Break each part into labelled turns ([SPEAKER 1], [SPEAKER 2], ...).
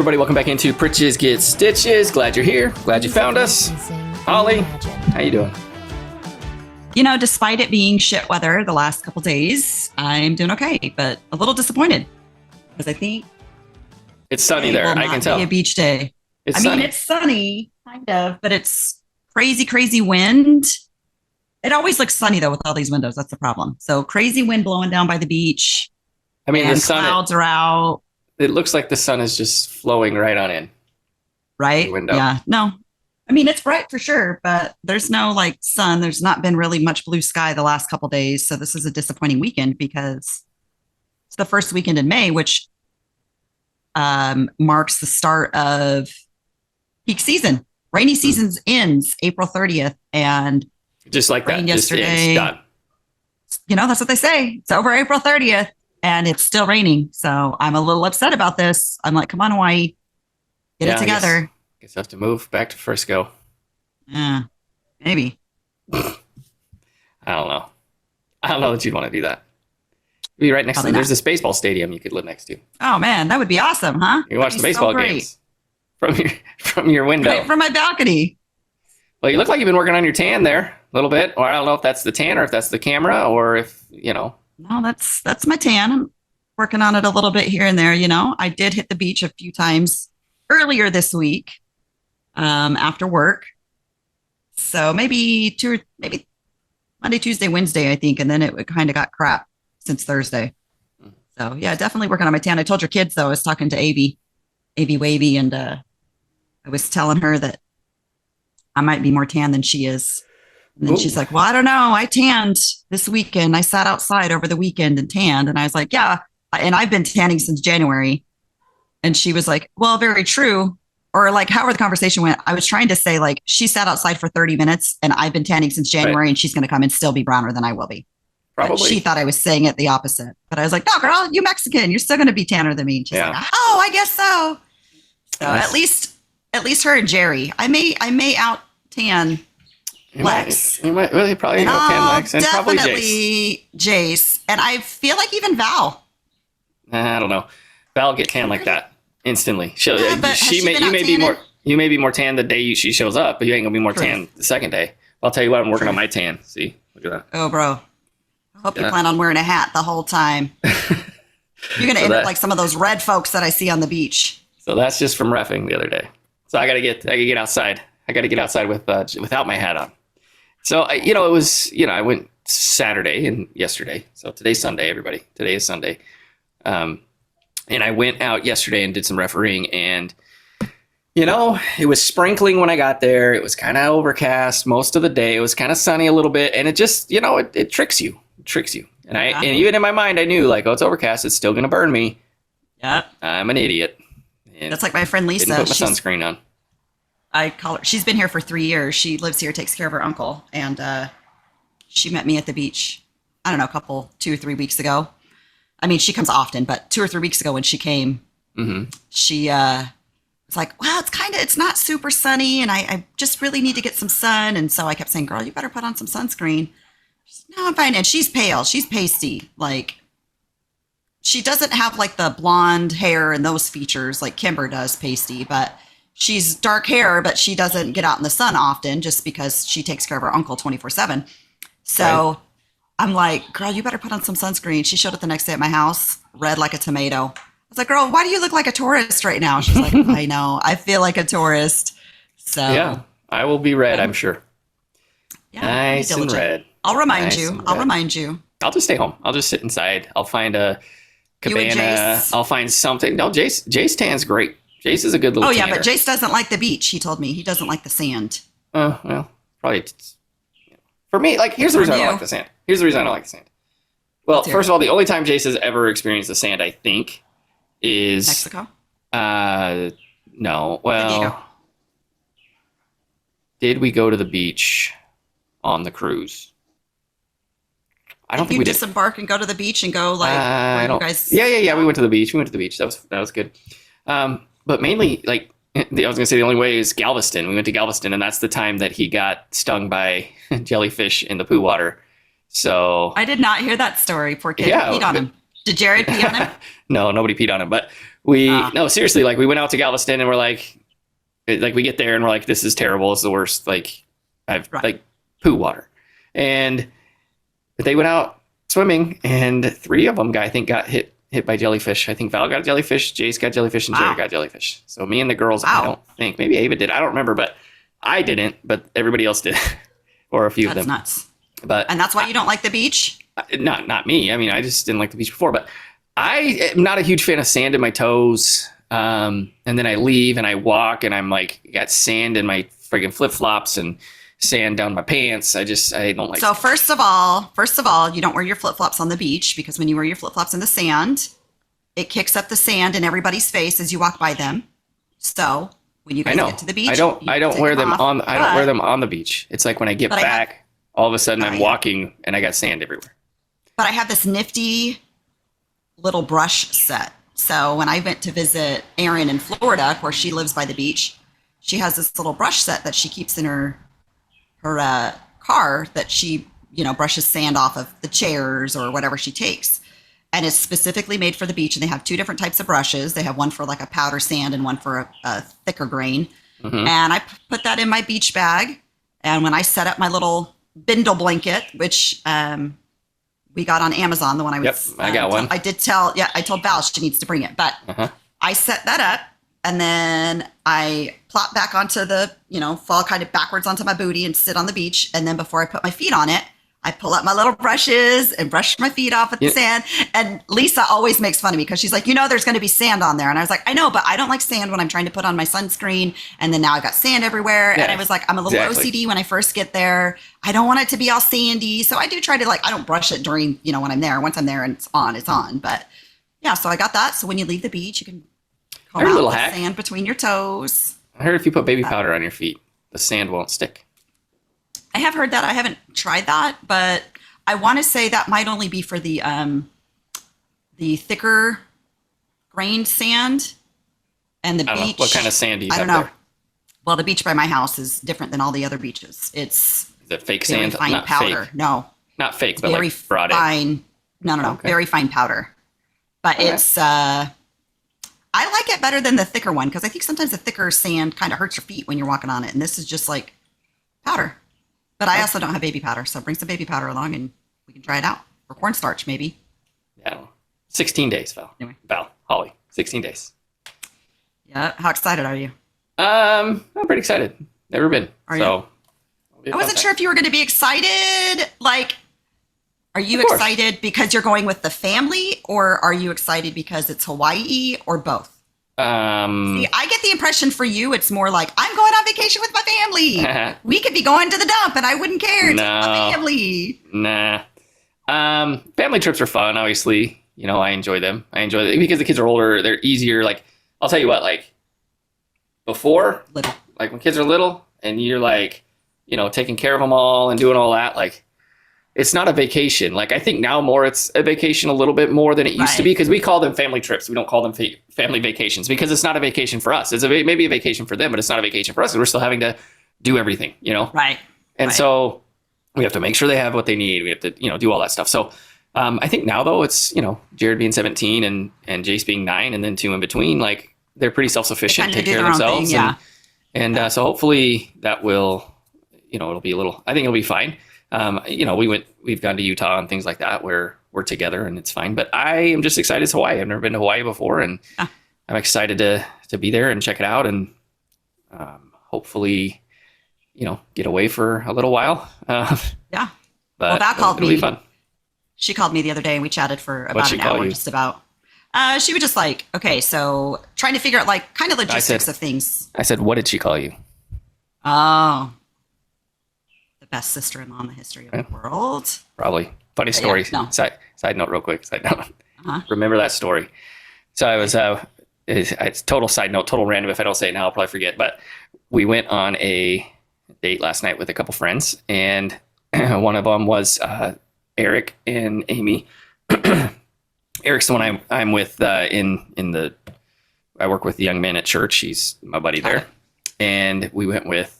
[SPEAKER 1] everybody, welcome back into Pritches Get Stitches. Glad you're here. Glad you found us. Holly, how you doing?
[SPEAKER 2] You know, despite it being shit weather the last couple days, I'm doing okay, but a little disappointed because I think
[SPEAKER 1] it's sunny there. I can tell.
[SPEAKER 2] Be a beach day.
[SPEAKER 1] It's
[SPEAKER 2] sunny. It's sunny, kind of, but it's crazy wind. It always looks sunny though with all these windows. That's the problem. So crazy wind blowing down by the beach.
[SPEAKER 1] I mean, the sun,
[SPEAKER 2] clouds are out.
[SPEAKER 1] It looks like the sun is just flowing right on in.
[SPEAKER 2] Right?
[SPEAKER 1] The window.
[SPEAKER 2] Yeah. No. I mean, it's bright for sure, but there's no like sun. There's not been really much blue sky the last couple of days. So this is a disappointing weekend because it's the first weekend in May, which marks the start of peak season. Rainy season ends April 30th. And
[SPEAKER 1] just like that.
[SPEAKER 2] Yesterday.
[SPEAKER 1] Just done.
[SPEAKER 2] You know, that's what they say. It's over April 30th. And it's still raining. So I'm a little upset about this. I'm like, come on, Hawaii. Get it together.
[SPEAKER 1] I guess I have to move back to Frisco.
[SPEAKER 2] Yeah, maybe.
[SPEAKER 1] I don't know. I don't know that you'd want to do that. You'd be right next to there's this baseball stadium you could live next to.
[SPEAKER 2] Oh, man, that would be awesome, huh?
[SPEAKER 1] You watch the baseball games from your window.
[SPEAKER 2] Right from my balcony.
[SPEAKER 1] Well, you look like you've been working on your tan there a little bit. Or I don't know if that's the tan or if that's the camera or if, you know.
[SPEAKER 2] No, that's my tan. I'm working on it a little bit here and there. You know, I did hit the beach a few times earlier this week after work. So maybe Monday, Tuesday, Wednesday, I think. And then it kind of got crap since Thursday. So yeah, definitely working on my tan. I told your kids though, I was talking to Avy Wavy, and I was telling her that I might be more tan than she is. And then she's like, well, I don't know. I tanned this weekend. I sat outside over the weekend and tanned. And I was like, yeah. And I've been tanning since January. And she was like, well, very true. Or like, however the conversation went, I was trying to say like, she sat outside for 30 minutes and I've been tanning since January, and she's going to come and still be browner than I will be.
[SPEAKER 1] Probably.
[SPEAKER 2] But she thought I was saying it the opposite. But I was like, no, girl, you Mexican. You're still going to be tanner than me. And she's like, oh, I guess so. So nice. at least her and Jerry, I may out tan Lex.
[SPEAKER 1] You might really probably out tan Lex and probably
[SPEAKER 2] Jace. And I feel like even Val.
[SPEAKER 1] I don't know. Val get tan like that instantly. You may be more tan the day she shows up, but you ain't gonna be more tan the second day. I'll tell you what, I'm working on my tan. See, look at that.
[SPEAKER 2] Oh, bro. I hope you plan on wearing a hat the whole time. You're gonna end up like some of those red folks that I see on the beach.
[SPEAKER 1] So that's just from reffing the other day. So I gotta get outside. I gotta get outside without my hat on. So it was I went Saturday and yesterday. So today's Sunday, everybody. Today is Sunday. And I went out yesterday and did some refereeing, and it was sprinkling when I got there. It was kind of overcast most of the day. It was kind of sunny a little bit, and it just it tricks you. It tricks you. And and even in my mind I knew like, oh, it's overcast, it's still gonna burn me.
[SPEAKER 2] Yeah.
[SPEAKER 1] I'm an idiot. And
[SPEAKER 2] that's like my friend Lisa.
[SPEAKER 1] Didn't put my sunscreen on.
[SPEAKER 2] I call her. She's been here for 3 years. She lives here, takes care of her uncle, and she met me at the beach. I don't know, 2 or 3 weeks ago. I mean, she comes often, but 2 or 3 weeks ago when she came, she was like, "Well, it's not super sunny, and I just really need to get some sun." And so I kept saying, "Girl, you better put on some sunscreen." She said, "No, I'm fine." And she's pale. She's pasty. Like, she doesn't have like the blonde hair and those features like Kimber does, pasty, but she's dark hair, but she doesn't get out in the sun often just because she takes care of her uncle 24/7. So I'm like, girl, you better put on some sunscreen. She showed up the next day at my house, red like a tomato. I was like, girl, why do you look like a tourist right now? She's like, I know. I feel like a tourist. So
[SPEAKER 1] yeah, I will be red, I'm sure.
[SPEAKER 2] Yeah,
[SPEAKER 1] nice and red.
[SPEAKER 2] I'll remind you.
[SPEAKER 1] I'll just stay home. I'll just sit inside. I'll find a cabana. I'll find something. No, Jace tan's great. Jace is a good little tanner.
[SPEAKER 2] But Jace doesn't like the beach. He told me he doesn't like the sand.
[SPEAKER 1] Oh, well, probably. For me, like, here's the reason I don't like the sand. Well, first of all, the only time Jace has ever experienced the sand, I think, is
[SPEAKER 2] Mexico.
[SPEAKER 1] No. Well, did we go to the beach on the cruise? I don't think we did.
[SPEAKER 2] Disembark and go to the beach and go like.
[SPEAKER 1] I don't. Yeah. We went to the beach. That was good. But mainly, like, I was gonna say the only way is Galveston. We went to Galveston, and that's the time that he got stung by jellyfish in the poo water. So
[SPEAKER 2] I did not hear that story. Poor kid. Peed on him. Did Jared pee on him?
[SPEAKER 1] No, nobody peed on him. But no, seriously, like we went out to Galveston and we're like we get there and we're like, this is terrible. It's the worst. Like I've like poo water. And they went out swimming and 3 of them, I think, got hit by jellyfish. I think Val got a jellyfish, Jace got jellyfish, and Jared got jellyfish. So me and the girls, I don't think, maybe Ava did. I don't remember, but I didn't, but everybody else did. Or a few of them.
[SPEAKER 2] That's nuts.
[SPEAKER 1] And
[SPEAKER 2] that's why you don't like the beach?
[SPEAKER 1] Not me. I mean, I just didn't like the beach before, but I am not a huge fan of sand in my toes. And then I leave and I walk and I'm like, got sand in my friggin' flip-flops and sand down my pants. I don't like.
[SPEAKER 2] So first of all, you don't wear your flip-flops on the beach, because when you wear your flip-flops in the sand, it kicks up the sand in everybody's face as you walk by them. So when you guys get to the beach,
[SPEAKER 1] I don't wear them on. I don't wear them on the beach. It's like when I get back, all of a sudden I'm walking and I got sand everywhere.
[SPEAKER 2] But I have this nifty little brush set. So when I went to visit Erin in Florida, where she lives by the beach, she has this little brush set that she keeps in her car that she, brushes sand off of the chairs or whatever she takes. And it's specifically made for the beach. And they have 2 different types of brushes. They have one for like a powder sand and one for a thicker grain. Mm-hmm. And I put that in my beach bag. And when I set up my little bindle blanket, which we got on Amazon, the one I was.
[SPEAKER 1] Yep, I got one.
[SPEAKER 2] I told Val she needs to bring it. But I set that up. And then I plop back onto the, fall kind of backwards onto my booty and sit on the beach. And then before I put my feet on it, I pull up my little brushes and brush my feet off with the sand. And Lisa always makes fun of me because she's like, there's going to be sand on there. And I was like, I know, but I don't like sand when I'm trying to put on my sunscreen. And then now I've got sand everywhere. Yeah, and I was like, I'm a little OCD when I first get there. I don't want it to be all sandy. So I do try to I don't brush it during, when I'm there. Once I'm there and it's on. But yeah, so I got that. So when you leave the beach, you can come out with sand between your toes.
[SPEAKER 1] I heard if you put baby powder on your feet, the sand won't stick.
[SPEAKER 2] I have heard that. I haven't tried that, but I want to say that might only be for the thicker grained sand and the beach.
[SPEAKER 1] What kind of sand do you have
[SPEAKER 2] there?
[SPEAKER 1] There?
[SPEAKER 2] Well, the beach by my house is different than all the other beaches. Is
[SPEAKER 1] it fake
[SPEAKER 2] very
[SPEAKER 1] sand?
[SPEAKER 2] Fine
[SPEAKER 1] Not
[SPEAKER 2] powder.
[SPEAKER 1] Fake.
[SPEAKER 2] No,
[SPEAKER 1] not fake, but
[SPEAKER 2] very
[SPEAKER 1] brought
[SPEAKER 2] fine. No. Okay. Very fine powder. But it's I like it better than the thicker one because I think sometimes the thicker sand kind of hurts your feet when you're walking on it, and this is just like powder. But I also don't have baby powder, so bring some baby powder along and we can try it out. Or cornstarch, maybe.
[SPEAKER 1] Yeah, 16 days, Val.
[SPEAKER 2] Anyway.
[SPEAKER 1] Holly, 16 days.
[SPEAKER 2] Yeah. How excited are you?
[SPEAKER 1] I'm pretty excited. Never been.
[SPEAKER 2] Are you? I wasn't sure if you were going to be excited. Are you excited because you're going with the family, or are you excited because it's Hawaii, or both? See, I get the impression for you, it's more like, I'm going on vacation with my family. We could be going to the dump and I wouldn't care. It's my family.
[SPEAKER 1] Nah. Family trips are fun, obviously. I enjoy them. Because the kids are older, they're easier. I'll tell you what, before,
[SPEAKER 2] little.
[SPEAKER 1] When kids are little and you're taking care of them all and doing all that, it's not a vacation. I think now more it's a vacation a little bit more than it used to be, because we call them family trips. We don't call them family vacations because it's not a vacation for us. It's maybe a vacation for them, but it's not a vacation for us. We're still having to do everything,
[SPEAKER 2] Right.
[SPEAKER 1] And so we have to make sure they have what they need. We have to, do all that stuff. So I think now though it's, Jared being 17 and Jace being 9 and then 2 in between, they're pretty self-sufficient, take care of themselves.
[SPEAKER 2] Thing,
[SPEAKER 1] and so hopefully that will, it'll be I think it'll be fine. We've gone to Utah and things like that where we're together and it's fine. But I am just excited it's Hawaii. I've never been to Hawaii before, and I'm excited to be there and check it out and hopefully, get away for a little while.
[SPEAKER 2] Yeah.
[SPEAKER 1] But
[SPEAKER 2] Val called me.
[SPEAKER 1] It'll be fun.
[SPEAKER 2] She called me the other day and we chatted for about an hour, just about. She was just okay, so trying to figure out kind of logistics of things.
[SPEAKER 1] I said, what did she call you?
[SPEAKER 2] Oh. Best sister-in-law in the history of the world.
[SPEAKER 1] Probably. Funny story.
[SPEAKER 2] Yeah, no.
[SPEAKER 1] Side note real quick. Side note. Remember that story. So I was, it's total side note, total random. If I don't say it now, I'll probably forget. But we went on a date last night with a couple friends, and one of them was Eric and Amy. Eric's the one I'm with I work with the young men at church. He's my buddy there. And we went with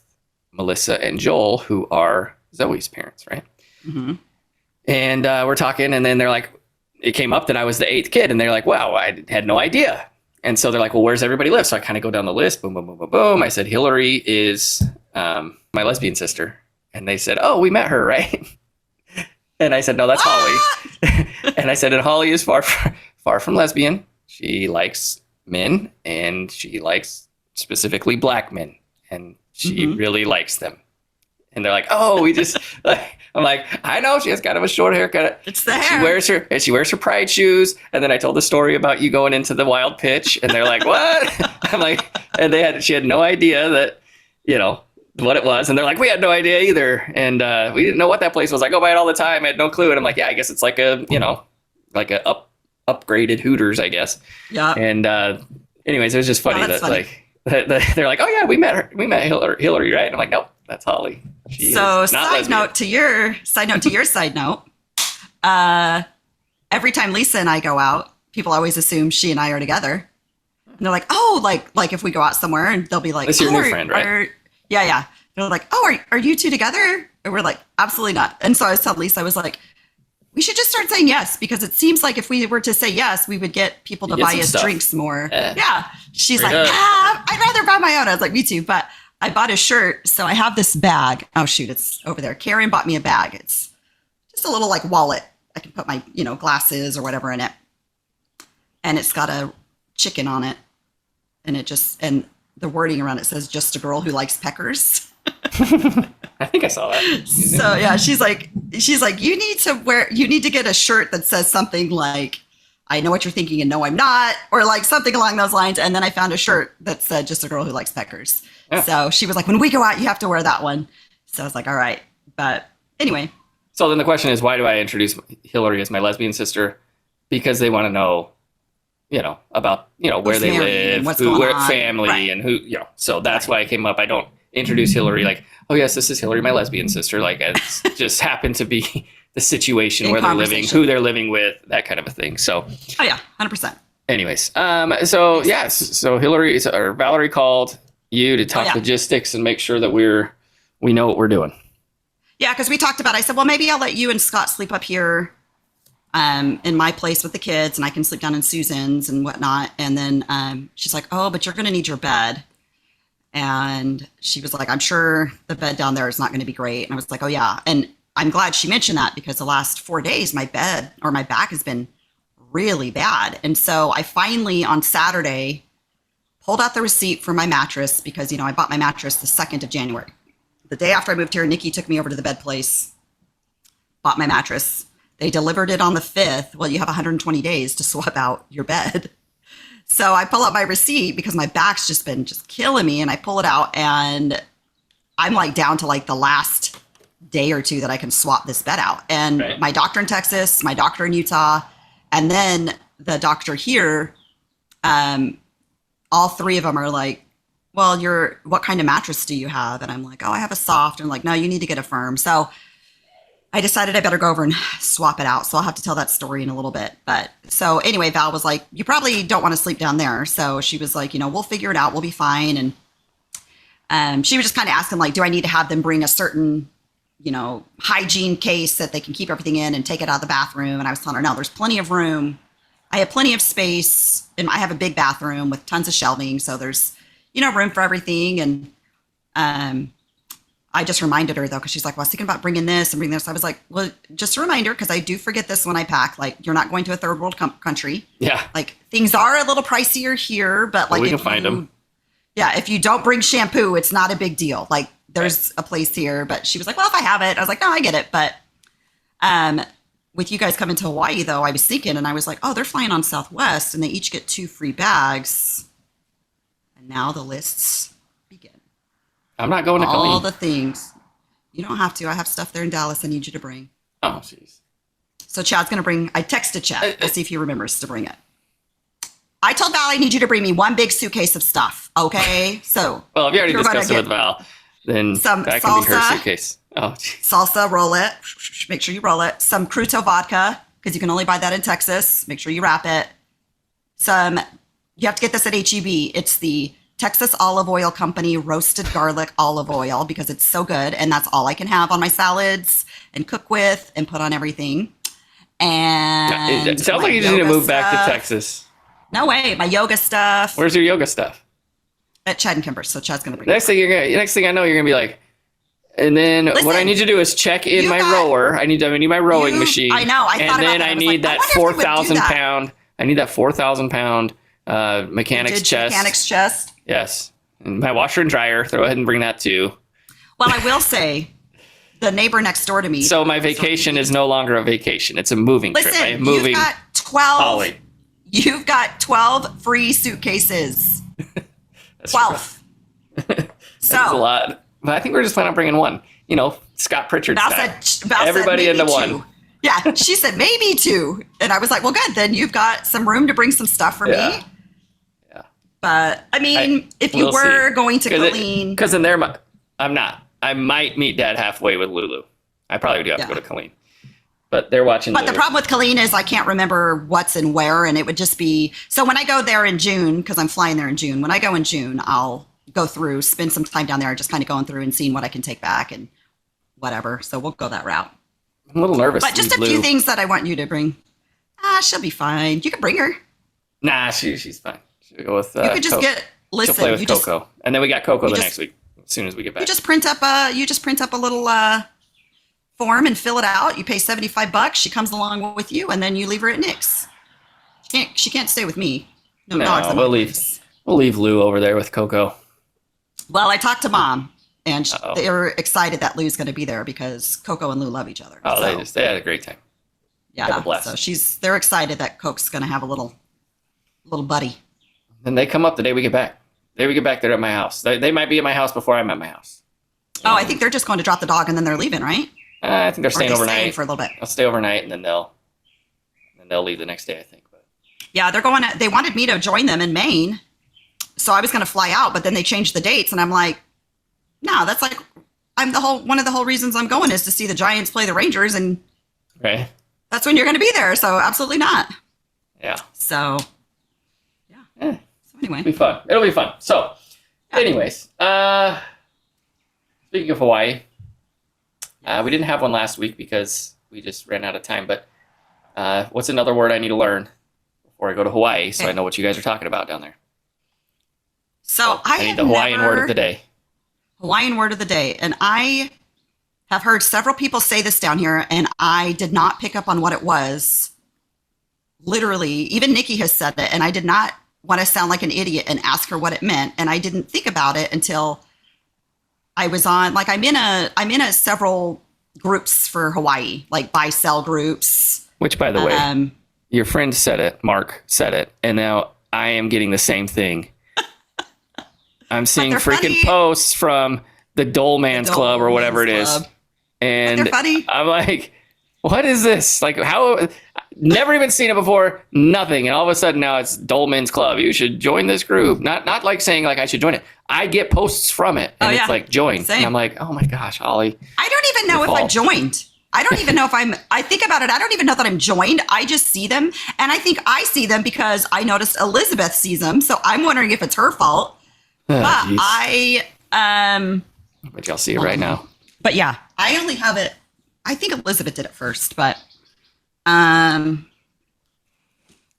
[SPEAKER 1] Melissa and Joel, who are Zoe's parents, right?
[SPEAKER 2] Mm-hmm.
[SPEAKER 1] And we're talking, and then they're like, it came up that I was the 8th kid, and they're like, wow, I had no idea. And so they're like, well, where's everybody live? So I kind of go down the list, boom, boom, boom, boom, boom. I said, Hillary is my lesbian sister. And they said, oh, we met her, right? And I said, no, that's Holly. And I said, and Holly is far from lesbian. She likes men, and she likes specifically black men, and she really likes them. And they're like, oh, we just, I'm like, I know she has kind of a short haircut.
[SPEAKER 2] It's the hair.
[SPEAKER 1] She wears her pride shoes. And then I told the story about you going into the wild pitch, and they're like, what? I'm like, and she had no idea that, what it was. And they're like, we had no idea either. And we didn't know what that place was. I go by it all the time. I had no clue. And I'm like, yeah, I guess it's like a upgraded Hooters, I guess. Yeah. And anyways, it was just funny funny. They're like, oh yeah, we met Hillary, right? And I'm like, nope, that's Holly.
[SPEAKER 2] Side note to your side note. Every time Lisa and I go out, people always assume she and I are together. And they're like, oh, like if we go out somewhere, and they'll be like,
[SPEAKER 1] it's your new friend, right?
[SPEAKER 2] Yeah. They're like, oh, are you two together? And we're like, absolutely not. And so I was telling Lisa, I was like, we should just start saying yes, because it seems like if we were to say yes, we would get people to buy us drinks more. Yeah. She's like, I'd rather buy my own. I was like, me too. But I bought a shirt. So I have this bag. Oh, shoot. It's over there. Karen bought me a bag. It's just a little like wallet. I can put my, glasses or whatever in it. And it's got a chicken on it. And and the wording around it says, just a girl who likes peckers.
[SPEAKER 1] I think I saw that.
[SPEAKER 2] So yeah, she's like, you need to get a shirt that says something like, I know what you're thinking and no, I'm not, or like something along those lines. And then I found a shirt that said, just a girl who likes peckers. Yeah. So she was like, when we go out, you have to wear that one. So I was like, all right. But anyway.
[SPEAKER 1] So then the question is, why do I introduce Hillary as my lesbian sister? Because they want to know, about, where they live, family, right. And who, so that's why I came up. I don't introduce Hillary like, oh yes, this is Hillary, my lesbian sister. Like it just happened to be the situation where they're living, who they're living with, that kind of a thing. So,
[SPEAKER 2] oh yeah, 100%.
[SPEAKER 1] Anyways, so Hillary or Valerie called you to talk logistics and make sure that we know what we're doing.
[SPEAKER 2] Yeah, because we talked about, I said, well, maybe I'll let you and Scott sleep up here in my place with the kids, and I can sleep down in Susan's and whatnot. And then she's like, oh, but you're going to need your bed. And she was like, I'm sure the bed down there is not going to be great. And I was like, oh yeah. And I'm glad she mentioned that, because the last 4 days, my back has been really bad. And so I finally on Saturday pulled out the receipt for my mattress, because, I bought my mattress the 2nd of January. The day after I moved here, Nikki took me over to the bed place, bought my mattress. They delivered it on the 5th. Well, you have 120 days to swap out your bed. So I pull out my receipt because my back's just been killing me, and I pull it out, and I'm like down to like the last day or two that I can swap this bed out. And right. My doctor in Texas, my doctor in Utah, and then the doctor here, all three of them are like, well, what kind of mattress do you have? And I'm like, oh, I have a soft. And like, no, you need to get a firm. So I decided I better go over and swap it out. So I'll have to tell that story in a little bit. But so anyway, Val was like, you probably don't want to sleep down there. So she was like, we'll figure it out. We'll be fine. And she was just kind of asking, like, do I need to have them bring a certain, hygiene case that they can keep everything in and take it out of the bathroom? And I was telling her, no, there's plenty of room. I have plenty of space, and I have a big bathroom with tons of shelving. So there's, room for everything. And, I just reminded her, though, because she's like, well, I was thinking about bringing this and bringing this. I was like, well, just a reminder, because I do forget this when I pack. Like, you're not going to a third world country. Yeah. Like, things are a little pricier here, but like,
[SPEAKER 1] we can find them.
[SPEAKER 2] Yeah. If you don't bring shampoo, it's not a big deal. Like, there's a place here. But she was like, well, if I have it. I was like, no, I get it. But with you guys coming to Hawaii, though, I was thinking, and I was like, oh, they're flying on Southwest, and they each get 2 free bags. And now the lists begin.
[SPEAKER 1] I'm not going to
[SPEAKER 2] all the things. You don't have to. I have stuff there in Dallas I need you to bring.
[SPEAKER 1] Oh, jeez.
[SPEAKER 2] So Chad's going to bring, I texted Chad. Let's see if he remembers to bring it. I told Val I need you to bring me 1 big suitcase of stuff. Okay? So.
[SPEAKER 1] Well, if you already discussed it with Val, then that can be her suitcase. Oh, geez.
[SPEAKER 2] Salsa, roll it. Make sure you roll it. Some Cruto vodka, because you can only buy that in Texas. Make sure you wrap it. You have to get this at H-E-B. It's the Texas Olive Oil Company roasted garlic olive oil, because it's so good. And that's all I can have on my salads and cook with and put on everything. and
[SPEAKER 1] It sounds
[SPEAKER 2] my
[SPEAKER 1] like you just need to
[SPEAKER 2] yoga
[SPEAKER 1] move back to
[SPEAKER 2] stuff.
[SPEAKER 1] Texas.
[SPEAKER 2] No way, my yoga stuff
[SPEAKER 1] Where's your yoga stuff?
[SPEAKER 2] at Chad and Kimber. So Chad's gonna bring
[SPEAKER 1] Next thing I know, you're gonna be like, and then what I
[SPEAKER 2] Listen,
[SPEAKER 1] need to do is check in
[SPEAKER 2] you
[SPEAKER 1] my
[SPEAKER 2] got-
[SPEAKER 1] rower. I need my rowing machine.
[SPEAKER 2] I know. I
[SPEAKER 1] and
[SPEAKER 2] thought about
[SPEAKER 1] then
[SPEAKER 2] that.
[SPEAKER 1] I
[SPEAKER 2] was
[SPEAKER 1] need
[SPEAKER 2] like, I
[SPEAKER 1] that
[SPEAKER 2] wonder if we would do
[SPEAKER 1] 4,000
[SPEAKER 2] that.
[SPEAKER 1] pound. I need that 4,000 pound mechanic's
[SPEAKER 2] Vintage
[SPEAKER 1] chest.
[SPEAKER 2] Mechanic's chest.
[SPEAKER 1] Yes, and my washer and dryer. Throw ahead and bring that too.
[SPEAKER 2] Well, I will say, the neighbor next door to me.
[SPEAKER 1] So my vacation is no longer a vacation. It's a moving trip. I
[SPEAKER 2] Listen,
[SPEAKER 1] am moving.
[SPEAKER 2] you've got 12.
[SPEAKER 1] Holly.
[SPEAKER 2] You've got 12 free suitcases.
[SPEAKER 1] That's
[SPEAKER 2] 12.
[SPEAKER 1] That's a lot. But I think we're just planning on bringing one. You know, Scott Pritchard
[SPEAKER 2] Val
[SPEAKER 1] style.
[SPEAKER 2] said, Val
[SPEAKER 1] Everybody
[SPEAKER 2] said maybe
[SPEAKER 1] into
[SPEAKER 2] two.
[SPEAKER 1] one.
[SPEAKER 2] Yeah, she said maybe 2. And I was like, well, good. Then you've got some room to bring some stuff for me.
[SPEAKER 1] Yeah.
[SPEAKER 2] But, I mean, if you
[SPEAKER 1] we'll
[SPEAKER 2] were
[SPEAKER 1] see.
[SPEAKER 2] going to Colleen.
[SPEAKER 1] Because in there, I'm not. I might meet Dad halfway with Lulu. I probably do have to go to Colleen. But they're watching
[SPEAKER 2] But
[SPEAKER 1] Lulu.
[SPEAKER 2] the problem with Colleen is I can't remember what's and where. And it would just be. So when I go there in June, because I'm flying there in June, when I go in June, I'll go through, spend some time down there, just kind of going through and seeing what I can take back and whatever. So we'll go that route.
[SPEAKER 1] I'm a little nervous.
[SPEAKER 2] But just a few things that I want you to bring. She'll be fine. You can bring her.
[SPEAKER 1] Nah, she's fine. She'll go with.
[SPEAKER 2] You could just
[SPEAKER 1] Coco.
[SPEAKER 2] get. Listen,
[SPEAKER 1] She'll play with
[SPEAKER 2] you
[SPEAKER 1] Coco, and then we got Coco the
[SPEAKER 2] just-
[SPEAKER 1] next week as soon as we get back.
[SPEAKER 2] You just print up a little form and fill it out. You pay $75. She comes along with you, and then you leave her at Nick's. She can't stay with me. No, dogs.
[SPEAKER 1] we'll leave. We'll leave Lou over there with Coco.
[SPEAKER 2] Well, I talked to Mom, and
[SPEAKER 1] Uh-oh.
[SPEAKER 2] they were excited that Lou's going to be there because Coco and Lou love each other.
[SPEAKER 1] Oh,
[SPEAKER 2] So,
[SPEAKER 1] they had a great time. have a
[SPEAKER 2] yeah.
[SPEAKER 1] blast.
[SPEAKER 2] So they're excited that Coke's going to have a little buddy.
[SPEAKER 1] Then they come up the day we get back. The day we get back, they're at my house. They might be at my house before I'm at my house.
[SPEAKER 2] Oh, I think they're just going to drop the dog and then they're leaving, right?
[SPEAKER 1] I think they're
[SPEAKER 2] Or
[SPEAKER 1] staying
[SPEAKER 2] they
[SPEAKER 1] overnight.
[SPEAKER 2] staying for a little bit.
[SPEAKER 1] I'll stay overnight, and then they'll leave the next day, I think. But
[SPEAKER 2] Yeah, they wanted me to join them in Maine. So I was going to fly out, but then they changed the dates. And I'm like, no, that's like, one of the whole reasons I'm going is to see the Giants play the Rangers. And
[SPEAKER 1] right?
[SPEAKER 2] that's when you're going to be there. So absolutely not.
[SPEAKER 1] Yeah.
[SPEAKER 2] So, yeah.
[SPEAKER 1] Eh,
[SPEAKER 2] So anyway.
[SPEAKER 1] it'll be fun. It'll be fun. So, anyways, speaking of Hawaii, we didn't have one last week because we just ran out of time. But what's another word I need to learn before I go to Hawaii so I know what you guys are talking about down there?
[SPEAKER 2] So
[SPEAKER 1] I need the Hawaiian word of the day.
[SPEAKER 2] Hawaiian word of the day. And I have heard several people say this down here, and I did not pick up on what it was. Literally, even Nikki has said it, and I did not want to sound like an idiot and ask her what it meant. And I didn't think about it until I was on, like, I'm in a several groups for Hawaii, like buy sell groups.
[SPEAKER 1] Which, by the way, your friend said it, Mark said it, and now I am getting the same thing. I'm seeing freaking
[SPEAKER 2] funny.
[SPEAKER 1] posts from the Dole Man's Club or whatever it is.
[SPEAKER 2] Club.
[SPEAKER 1] And
[SPEAKER 2] They're funny.
[SPEAKER 1] I'm like, what is this? Like, how? Never even seen it before. Nothing. And all of a sudden now it's Dolman's Club. You should join this group. Not like saying like I should join it. I get posts from it, and it's like join.
[SPEAKER 2] Same.
[SPEAKER 1] And I'm like, oh my gosh, Ollie.
[SPEAKER 2] I don't even know if I joined. I don't even know if I think about it. I don't even know that I'm joined. I just see them. And I think I see them because I noticed Elizabeth sees them. So I'm wondering if it's her fault.
[SPEAKER 1] Oh,
[SPEAKER 2] But
[SPEAKER 1] but y'all see it right now.
[SPEAKER 2] But yeah, I only have it. I think Elizabeth did it first, but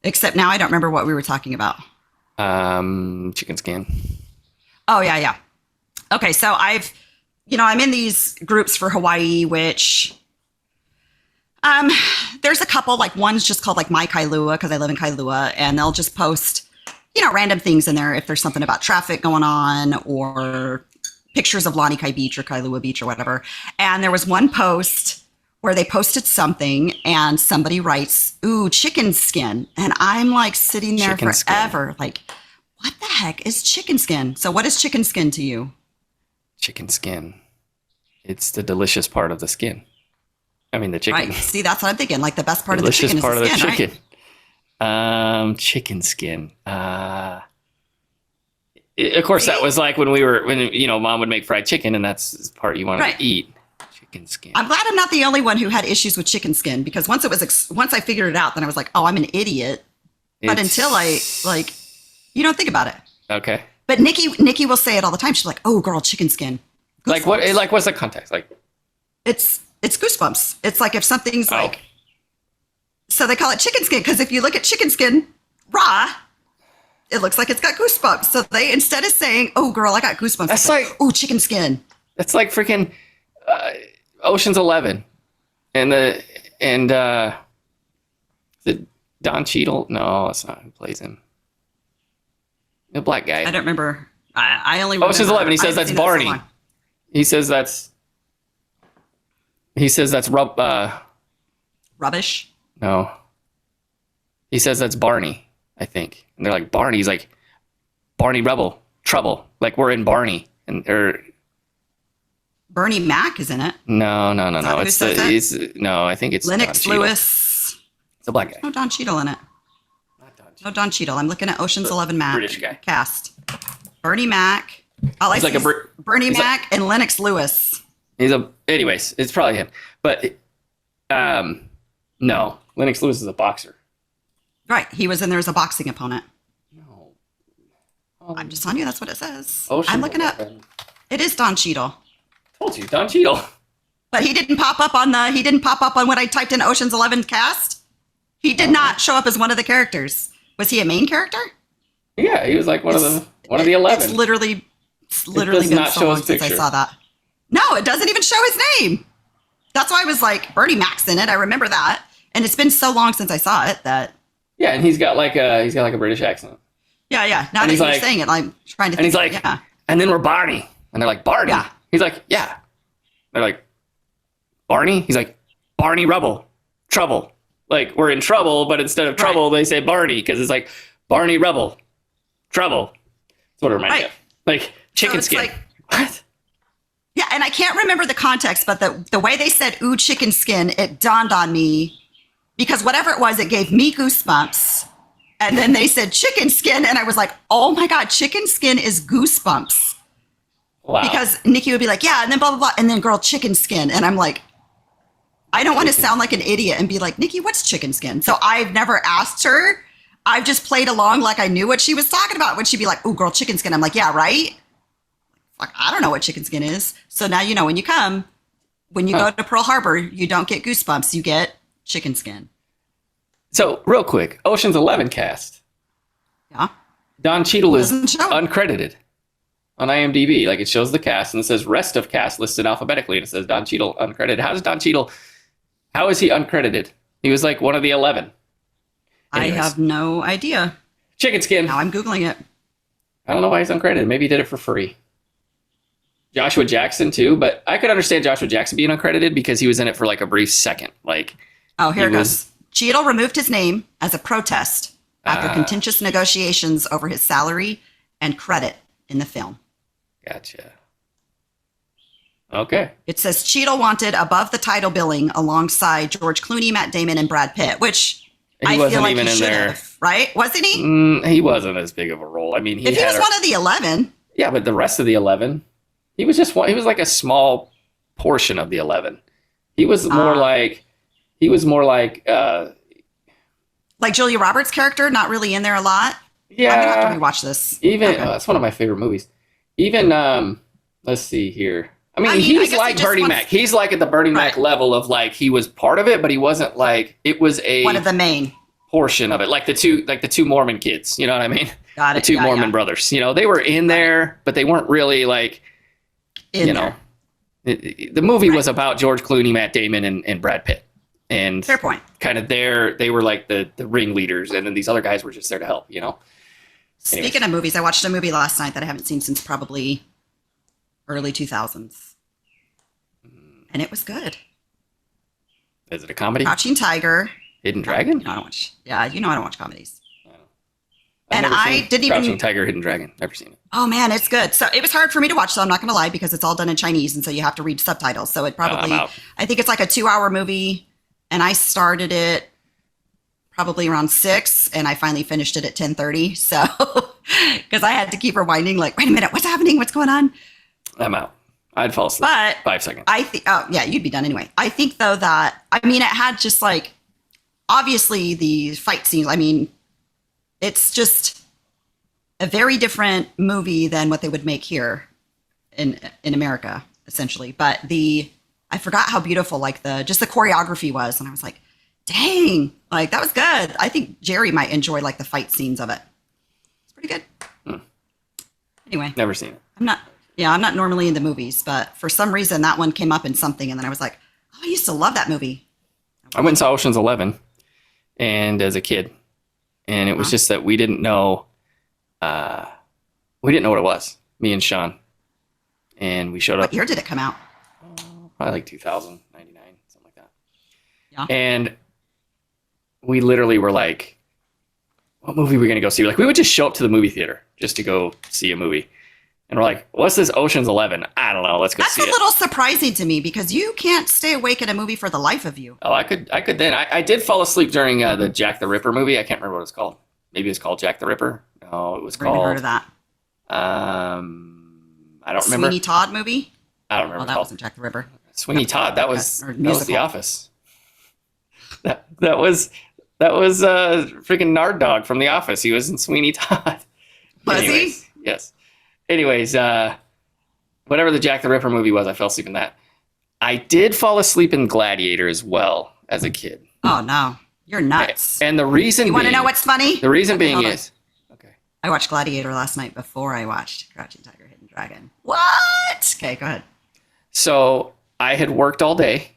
[SPEAKER 2] except now I don't remember what we were talking about.
[SPEAKER 1] Chicken skin.
[SPEAKER 2] Oh yeah. Okay, so I'm in these groups for Hawaii, which there's a couple, like one's just called like My Kailua because I live in Kailua, and they'll just post, random things in there if there's something about traffic going on or pictures of Lanikai Beach or Kailua Beach or whatever. And there was one post where they posted something and somebody writes, ooh, chicken skin. And I'm like sitting there
[SPEAKER 1] Chicken skin.
[SPEAKER 2] forever, like, what the heck is chicken skin? So what is chicken skin to you?
[SPEAKER 1] Chicken skin. It's the delicious part of the skin. I mean, the chicken.
[SPEAKER 2] Right. See, that's what I'm thinking. Like the best part
[SPEAKER 1] Delicious
[SPEAKER 2] of the chicken
[SPEAKER 1] part
[SPEAKER 2] is the
[SPEAKER 1] of the
[SPEAKER 2] skin,
[SPEAKER 1] chicken.
[SPEAKER 2] right?
[SPEAKER 1] Chicken skin. Of course, that was like when Mom would make fried chicken, and that's the part you wanted to eat. Chicken skin.
[SPEAKER 2] I'm glad I'm not the only one who had issues with chicken skin, because once I figured it out, then I was like, oh, I'm an idiot. But until I you don't think about it.
[SPEAKER 1] Okay.
[SPEAKER 2] But Nikki will say it all the time. She's like, oh, girl, chicken skin.
[SPEAKER 1] Like what? Like what's the context? Like
[SPEAKER 2] It's goosebumps. It's like if something's like, So they call it chicken skin because if you look at chicken skin raw, it looks like it's got goosebumps. So they, instead of saying, "Oh, girl, I got goosebumps,"
[SPEAKER 1] That's
[SPEAKER 2] like,
[SPEAKER 1] like,
[SPEAKER 2] "Oh, chicken skin."
[SPEAKER 1] that's like freaking Ocean's 11 and the Don Cheadle. No, that's not who plays him. The black guy.
[SPEAKER 2] I don't remember. I only remember.
[SPEAKER 1] Ocean's 11. He says
[SPEAKER 2] I
[SPEAKER 1] that's
[SPEAKER 2] haven't seen that in so
[SPEAKER 1] Barney.
[SPEAKER 2] long.
[SPEAKER 1] He says that's
[SPEAKER 2] Rubbish.
[SPEAKER 1] no. He says that's Barney, I think. And they're like, Barney. He's like, Barney Rebel, trouble. Like we're in Barney. And
[SPEAKER 2] Bernie Mac is in it.
[SPEAKER 1] no.
[SPEAKER 2] that who
[SPEAKER 1] It's
[SPEAKER 2] says that?
[SPEAKER 1] it's no, I think it's Don
[SPEAKER 2] Lennox
[SPEAKER 1] Cheadle.
[SPEAKER 2] Lewis.
[SPEAKER 1] It's a black guy.
[SPEAKER 2] No Don Cheadle in it.
[SPEAKER 1] Not Don
[SPEAKER 2] No
[SPEAKER 1] Cheadle.
[SPEAKER 2] Don Cheadle. I'm looking at Ocean's 11 Mac.
[SPEAKER 1] British guy.
[SPEAKER 2] Cast. Bernie Mac. All I
[SPEAKER 1] He's like
[SPEAKER 2] see
[SPEAKER 1] a
[SPEAKER 2] is Bernie
[SPEAKER 1] he's
[SPEAKER 2] Mac and Lennox Lewis.
[SPEAKER 1] Anyways, it's probably him. But no. Lennox Lewis is a boxer.
[SPEAKER 2] Right. He was in there as a boxing opponent.
[SPEAKER 1] No.
[SPEAKER 2] I'm just telling you that's what it says.
[SPEAKER 1] Ocean's
[SPEAKER 2] I'm looking up.
[SPEAKER 1] 11.
[SPEAKER 2] It is Don Cheadle.
[SPEAKER 1] Told you, Don Cheadle.
[SPEAKER 2] But he didn't pop up on when I typed in Ocean's 11 cast. He did not show up as one of the characters. Was he a main character?
[SPEAKER 1] Yeah, he was like one of the 11.
[SPEAKER 2] It's literally
[SPEAKER 1] does
[SPEAKER 2] been
[SPEAKER 1] not
[SPEAKER 2] so
[SPEAKER 1] show
[SPEAKER 2] long
[SPEAKER 1] his
[SPEAKER 2] since I
[SPEAKER 1] picture.
[SPEAKER 2] saw that. No, it doesn't even show his name. That's why I was like, Bernie Mac's in it. I remember that. And it's been so long since I saw it that
[SPEAKER 1] Yeah, and he's got like a British accent.
[SPEAKER 2] yeah. Now
[SPEAKER 1] And
[SPEAKER 2] that
[SPEAKER 1] he's
[SPEAKER 2] you're
[SPEAKER 1] like-
[SPEAKER 2] saying it, I'm trying to
[SPEAKER 1] And
[SPEAKER 2] think.
[SPEAKER 1] he's like,
[SPEAKER 2] yeah.
[SPEAKER 1] and then we're Barney. And they're like, Barney?
[SPEAKER 2] Yeah.
[SPEAKER 1] He's like, yeah. They're like, Barney? He's like, Barney Rubble. Trouble. Like, we're in trouble, but instead of trouble, they say Barney because it's like, Barney Rubble. Trouble. That's what it reminds me
[SPEAKER 2] Right.
[SPEAKER 1] of. Like, chicken
[SPEAKER 2] it's
[SPEAKER 1] skin.
[SPEAKER 2] like-
[SPEAKER 1] What?
[SPEAKER 2] Yeah, and I can't remember the context, but the way they said "ooh, chicken skin," it dawned on me because whatever it was, it gave me goosebumps. And then they said chicken skin, and I was like, "Oh my god, chicken skin is goosebumps."
[SPEAKER 1] Wow.
[SPEAKER 2] Because Nikki would be like, "Yeah," and then blah blah blah, and then girl, chicken skin, and I'm like, I don't want to sound like an idiot and be like, "Nikki, what's chicken skin?" So I've never asked her. I've just played along like I knew what she was talking about when she'd be like, "Ooh, girl, chicken skin." I'm like, "Yeah, right." Like, I don't know what chicken skin is. So now you know when you go to Pearl Harbor, you don't get goosebumps, you get chicken skin.
[SPEAKER 1] So, real quick, Ocean's 11 cast.
[SPEAKER 2] Yeah.
[SPEAKER 1] Don Cheadle is
[SPEAKER 2] Doesn't show.
[SPEAKER 1] uncredited on IMDb. Like, it shows the cast and it says rest of cast listed alphabetically. And it says Don Cheadle uncredited. How is he uncredited? He was like one of the 11. Anyways.
[SPEAKER 2] I have no idea.
[SPEAKER 1] Chicken skin.
[SPEAKER 2] Now I'm Googling it.
[SPEAKER 1] I don't know why he's uncredited. Maybe he did it for free. Joshua Jackson too, but I could understand Joshua Jackson being uncredited because he was in it for like a brief second. Like,
[SPEAKER 2] Oh, here
[SPEAKER 1] He
[SPEAKER 2] it
[SPEAKER 1] was-
[SPEAKER 2] goes. Cheadle removed his name as a protest after contentious negotiations over his salary and credit in the film.
[SPEAKER 1] gotcha. Okay.
[SPEAKER 2] It says Cheadle wanted above the title billing alongside George Clooney, Matt Damon, and Brad Pitt, which
[SPEAKER 1] He
[SPEAKER 2] I
[SPEAKER 1] wasn't
[SPEAKER 2] feel like
[SPEAKER 1] even
[SPEAKER 2] he
[SPEAKER 1] in
[SPEAKER 2] should
[SPEAKER 1] there.
[SPEAKER 2] have, right? Wasn't he?
[SPEAKER 1] He wasn't as big of a role. I mean,
[SPEAKER 2] If he was one of the 11,
[SPEAKER 1] yeah, but the rest of the 11, he was just one. He was like a small portion of the 11. He was more like
[SPEAKER 2] like Julia Roberts' character, not really in there a lot. I'm gonna have
[SPEAKER 1] yeah.
[SPEAKER 2] to rewatch this.
[SPEAKER 1] Even
[SPEAKER 2] Okay.
[SPEAKER 1] that's one of my favorite movies. Even let's see here. I mean,
[SPEAKER 2] I
[SPEAKER 1] he's
[SPEAKER 2] guess
[SPEAKER 1] like
[SPEAKER 2] he just
[SPEAKER 1] Bernie
[SPEAKER 2] wants-
[SPEAKER 1] Mac. He's like at the Bernie Mac
[SPEAKER 2] Right.
[SPEAKER 1] level of like he was part of it, but he wasn't like it was a
[SPEAKER 2] One of the main.
[SPEAKER 1] portion of it. Like the two Mormon kids. You know what I mean?
[SPEAKER 2] Got
[SPEAKER 1] The
[SPEAKER 2] it.
[SPEAKER 1] two
[SPEAKER 2] Yeah,
[SPEAKER 1] Mormon
[SPEAKER 2] yeah.
[SPEAKER 1] brothers. You know, they were in there, but they weren't really like
[SPEAKER 2] In
[SPEAKER 1] you
[SPEAKER 2] there.
[SPEAKER 1] know. The movie was about George Clooney, Matt Damon, and Brad Pitt. And
[SPEAKER 2] Fair point.
[SPEAKER 1] kind of they were like the ringleaders, and then these other guys were just there to help, you know. Anyways.
[SPEAKER 2] Speaking of movies, I watched a movie last night that I haven't seen since probably early 2000s. And it was good.
[SPEAKER 1] Is it a comedy?
[SPEAKER 2] Crouching Tiger.
[SPEAKER 1] Hidden Dragon?
[SPEAKER 2] You know, I don't watch. Yeah, you know I don't watch comedies.
[SPEAKER 1] I've
[SPEAKER 2] And
[SPEAKER 1] never
[SPEAKER 2] I
[SPEAKER 1] seen
[SPEAKER 2] didn't
[SPEAKER 1] Crouching
[SPEAKER 2] even-
[SPEAKER 1] Tiger, Hidden Dragon. Never seen it.
[SPEAKER 2] Oh man, it's good. So it was hard for me to watch, so I'm not going to lie because it's all done in Chinese, and so you have to read subtitles. So it probably,
[SPEAKER 1] I'm out.
[SPEAKER 2] I think it's like a 2-hour movie, and I started it probably around 6, and I finally finished it at 10:30. So because I had to keep rewinding, like, wait a minute, what's happening? What's going on?
[SPEAKER 1] I'm out. I'd fall asleep.
[SPEAKER 2] But
[SPEAKER 1] 5 seconds.
[SPEAKER 2] I think, oh yeah, you'd be done anyway. I think though that, I mean, it had just like, obviously the fight scenes. I mean, it's just a very different movie than what they would make here in America, essentially. But I forgot how beautiful like the choreography was, and I was like, Dang, like that was good. I think Jerry might enjoy like the fight scenes of it. It's pretty good. Anyway,
[SPEAKER 1] Never seen it.
[SPEAKER 2] I'm not normally into movies, but for some reason that one came up in something, and then I was like, oh, I used to love that movie.
[SPEAKER 1] I went and saw Ocean's 11, and as a kid, and it was just that we didn't know, what it was. Me and Sean, and we showed up.
[SPEAKER 2] What year did it come out?
[SPEAKER 1] Probably like 2099, something like that.
[SPEAKER 2] Yeah.
[SPEAKER 1] And we literally were like, what movie are we going to go see? Like, we would just show up to the movie theater just to go see a movie. And we're like, what's this Ocean's 11? I don't know. Let's go see it.
[SPEAKER 2] That's a little surprising to me because you can't stay awake in a movie for the life of you.
[SPEAKER 1] Oh, I could then. I did fall asleep during the Jack the Ripper movie. I can't remember what it's called. Maybe it was called Jack the Ripper. No, it was
[SPEAKER 2] Never
[SPEAKER 1] called.
[SPEAKER 2] heard of that.
[SPEAKER 1] I don't remember.
[SPEAKER 2] Sweeney Todd movie?
[SPEAKER 1] I don't remember.
[SPEAKER 2] Oh, that wasn't Jack the Ripper.
[SPEAKER 1] Sweeney Todd. That was
[SPEAKER 2] Or
[SPEAKER 1] The
[SPEAKER 2] musical.
[SPEAKER 1] Office. That was freaking Nard Dog from The Office. He was in Sweeney Todd.
[SPEAKER 2] Was
[SPEAKER 1] Anyways,
[SPEAKER 2] he?
[SPEAKER 1] Yes. Anyways, whatever the Jack the Ripper movie was, I fell asleep in that. I did fall asleep in Gladiator as well as a kid.
[SPEAKER 2] Oh, no. You're nuts.
[SPEAKER 1] And the reason
[SPEAKER 2] You want to
[SPEAKER 1] being-
[SPEAKER 2] know what's funny?
[SPEAKER 1] The reason
[SPEAKER 2] Okay,
[SPEAKER 1] being
[SPEAKER 2] hold on.
[SPEAKER 1] is okay.
[SPEAKER 2] I watched Gladiator last night before I watched Crouching Tiger, Hidden Dragon. What? Okay, go ahead.
[SPEAKER 1] So I had worked all day,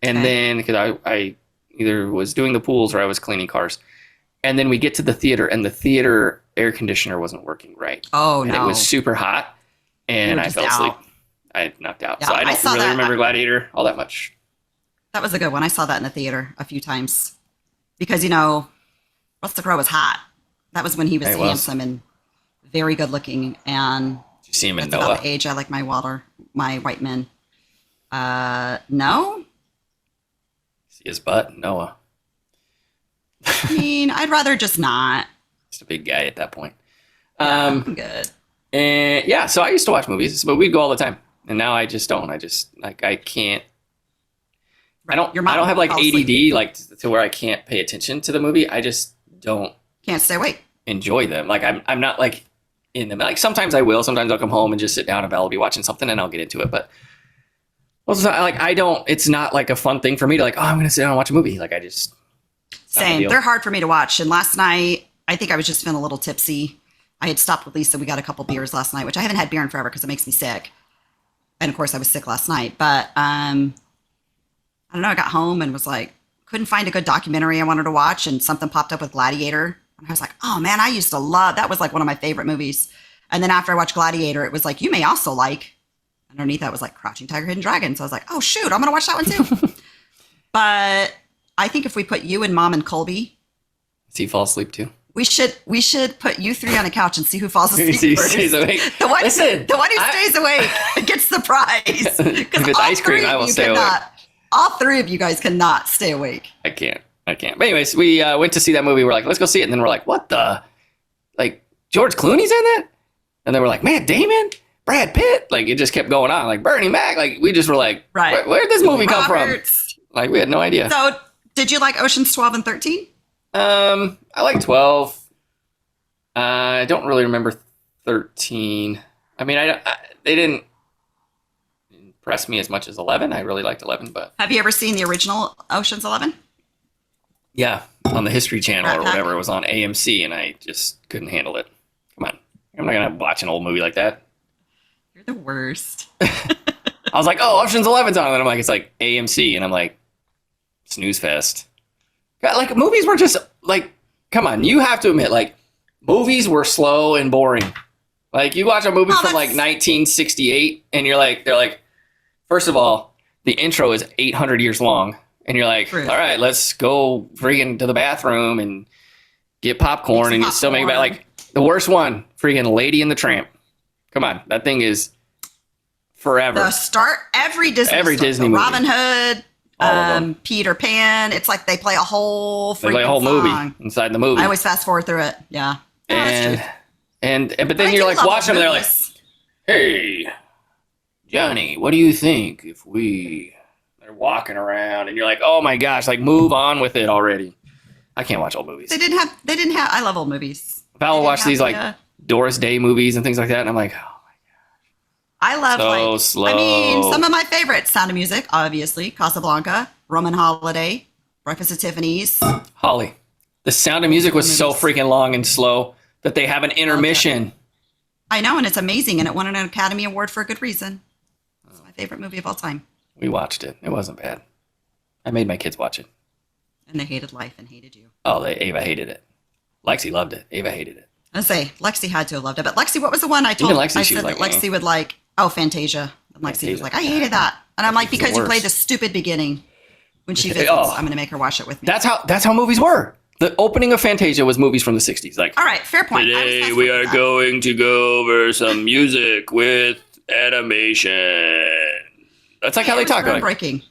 [SPEAKER 1] and
[SPEAKER 2] Okay.
[SPEAKER 1] then because I either was doing the pools or I was cleaning cars, and then we get to the theater, and the theater air conditioner wasn't working right.
[SPEAKER 2] Oh,
[SPEAKER 1] And
[SPEAKER 2] no.
[SPEAKER 1] it was super hot,
[SPEAKER 2] You
[SPEAKER 1] and
[SPEAKER 2] were
[SPEAKER 1] I
[SPEAKER 2] just
[SPEAKER 1] fell asleep.
[SPEAKER 2] out.
[SPEAKER 1] I knocked out.
[SPEAKER 2] Yeah,
[SPEAKER 1] So I
[SPEAKER 2] I
[SPEAKER 1] don't
[SPEAKER 2] saw
[SPEAKER 1] really
[SPEAKER 2] that.
[SPEAKER 1] remember Gladiator all that much.
[SPEAKER 2] That was a good one. I saw that in the theater a few times because, you know, Russell Crowe was hot. That was when he was
[SPEAKER 1] He was.
[SPEAKER 2] handsome and very good looking. And
[SPEAKER 1] Did you see him in
[SPEAKER 2] that's about
[SPEAKER 1] Noah?
[SPEAKER 2] the age I like my white men. No.
[SPEAKER 1] See his butt? Noah.
[SPEAKER 2] I mean, I'd rather just not.
[SPEAKER 1] Just a big guy at that point.
[SPEAKER 2] I'm good.
[SPEAKER 1] And yeah, so I used to watch movies, but we'd go all the time. And now I just don't. I just like I can't. I don't.
[SPEAKER 2] Your mom
[SPEAKER 1] I don't have like
[SPEAKER 2] falls asleep.
[SPEAKER 1] ADD like to where I can't pay attention to the movie. I just don't
[SPEAKER 2] Can't stay awake.
[SPEAKER 1] enjoy them. Like I'm not like in them. Like sometimes I will. Sometimes I'll come home and just sit down and Val will be watching something and I'll get into it. But most of the time, like I don't. It's not like a fun thing for me to like. Oh, I'm gonna sit down and watch a movie. Like I just. It's not my
[SPEAKER 2] Same.
[SPEAKER 1] deal.
[SPEAKER 2] They're hard for me to watch. And last night, I think I was just feeling a little tipsy. I had stopped with Lisa. We got a couple beers last night, which I haven't had beer in forever because it makes me sick. And of course, I was sick last night. But I don't know. I got home and was like, couldn't find a good documentary I wanted to watch, and something popped up with Gladiator. And I was like, oh man, I used to love that. Was like one of my favorite movies. And then after I watched Gladiator, it was like, you may also like. Underneath that was like Crouching Tiger, Hidden Dragon. So I was like, oh shoot, I'm gonna watch that one too. But I think if we put you and Mom and Colby,
[SPEAKER 1] Does he fall asleep too?
[SPEAKER 2] we should put you three on a couch and see who falls asleep
[SPEAKER 1] He
[SPEAKER 2] first.
[SPEAKER 1] stays awake.
[SPEAKER 2] The one,
[SPEAKER 1] Listen,
[SPEAKER 2] the one who stays awake gets the prize.
[SPEAKER 1] If
[SPEAKER 2] 'Cause
[SPEAKER 1] it's
[SPEAKER 2] all
[SPEAKER 1] ice cream,
[SPEAKER 2] three of
[SPEAKER 1] I will
[SPEAKER 2] you
[SPEAKER 1] stay awake.
[SPEAKER 2] All three of you guys cannot stay awake.
[SPEAKER 1] I can't. But anyways, we went to see that movie. We're like, let's go see it. And then we're like, what the? Like, George Clooney's in it? And then we're like, man, Damon? Brad Pitt? Like, it just kept going on. Like, Bernie Mac? Like, we just were like,
[SPEAKER 2] Right.
[SPEAKER 1] where'd this movie come from?
[SPEAKER 2] Roberts.
[SPEAKER 1] Like, we had no idea.
[SPEAKER 2] So, did you like Oceans 12 and 13?
[SPEAKER 1] I like 12. I don't really remember 13. I mean, they didn't impress me as much as 11. I really liked 11, but
[SPEAKER 2] Have you ever seen the original Oceans 11?
[SPEAKER 1] yeah, on the History Channel
[SPEAKER 2] Rat
[SPEAKER 1] or
[SPEAKER 2] Pack.
[SPEAKER 1] whatever, it was on AMC, and I just couldn't handle it. Come on. I'm not going to watch an old movie like that.
[SPEAKER 2] You're the worst.
[SPEAKER 1] I was like, oh, Ocean's 11's on. And I'm like, it's like AMC. And I'm like, snooze fest. God, like, movies were just, like, come on. You have to admit, like, movies were slow and boring. Like, you watch a movie
[SPEAKER 2] Oh,
[SPEAKER 1] from, like,
[SPEAKER 2] that's-
[SPEAKER 1] 1968, and you're like, they're like, first of all, the intro is 800 years long. And you're like,
[SPEAKER 2] True.
[SPEAKER 1] all right, let's go freaking to the bathroom and get popcorn.
[SPEAKER 2] Get some
[SPEAKER 1] And you still make it back.
[SPEAKER 2] popcorn.
[SPEAKER 1] Like, the worst one, freaking Lady and the Tramp. Come on. That thing is forever.
[SPEAKER 2] The start, every Disney
[SPEAKER 1] Disney movie.
[SPEAKER 2] Robin Hood,
[SPEAKER 1] All of them.
[SPEAKER 2] Peter Pan. It's like they play a whole
[SPEAKER 1] They play a whole
[SPEAKER 2] song.
[SPEAKER 1] movie inside the movie.
[SPEAKER 2] I always fast forward through it. Yeah. No, that's
[SPEAKER 1] and,
[SPEAKER 2] true.
[SPEAKER 1] and but then
[SPEAKER 2] I
[SPEAKER 1] you're
[SPEAKER 2] do
[SPEAKER 1] like
[SPEAKER 2] love
[SPEAKER 1] watching them,
[SPEAKER 2] old
[SPEAKER 1] they're like,
[SPEAKER 2] movies.
[SPEAKER 1] hey, Johnny, what do you think if they're walking around and you're like, oh my gosh, like move on with it already. I can't watch old movies.
[SPEAKER 2] They didn't have, I love old movies.
[SPEAKER 1] Val will
[SPEAKER 2] didn't
[SPEAKER 1] watch
[SPEAKER 2] have
[SPEAKER 1] these
[SPEAKER 2] the,
[SPEAKER 1] like Doris Day movies and things like that. And I'm like, oh,
[SPEAKER 2] I love
[SPEAKER 1] So
[SPEAKER 2] like,
[SPEAKER 1] slow.
[SPEAKER 2] I mean, some of my favorites, Sound of Music, obviously, Casablanca, Roman Holiday, Breakfast at Tiffany's.
[SPEAKER 1] Holly, the Sound of Music was so freaking long and slow that they have an intermission.
[SPEAKER 2] I know, and it's amazing, and it won an Academy Award for a good reason. It's my favorite movie of all time.
[SPEAKER 1] We watched it. It wasn't bad. I made my kids watch it.
[SPEAKER 2] And they hated life and hated you.
[SPEAKER 1] Oh, Ava hated it. Lexi loved it. Ava hated it.
[SPEAKER 2] I say Lexi had to have loved it, but Lexi, what was the one I told?
[SPEAKER 1] Even Lexi,
[SPEAKER 2] I
[SPEAKER 1] she
[SPEAKER 2] said
[SPEAKER 1] was
[SPEAKER 2] that
[SPEAKER 1] like,
[SPEAKER 2] Lexi would like. Oh, Fantasia. And Lexi
[SPEAKER 1] Fantasia.
[SPEAKER 2] was like, I hated that, and I'm like,
[SPEAKER 1] the
[SPEAKER 2] because you
[SPEAKER 1] worst.
[SPEAKER 2] played the stupid beginning. When she visits,
[SPEAKER 1] Oh.
[SPEAKER 2] I'm going to make her watch it with me.
[SPEAKER 1] That's how movies were. The opening of Fantasia was movies from the 60s. Like,
[SPEAKER 2] All right, fair point.
[SPEAKER 1] today we are going to go over some music with animation. That's like how they talk. Like,
[SPEAKER 2] Breaking.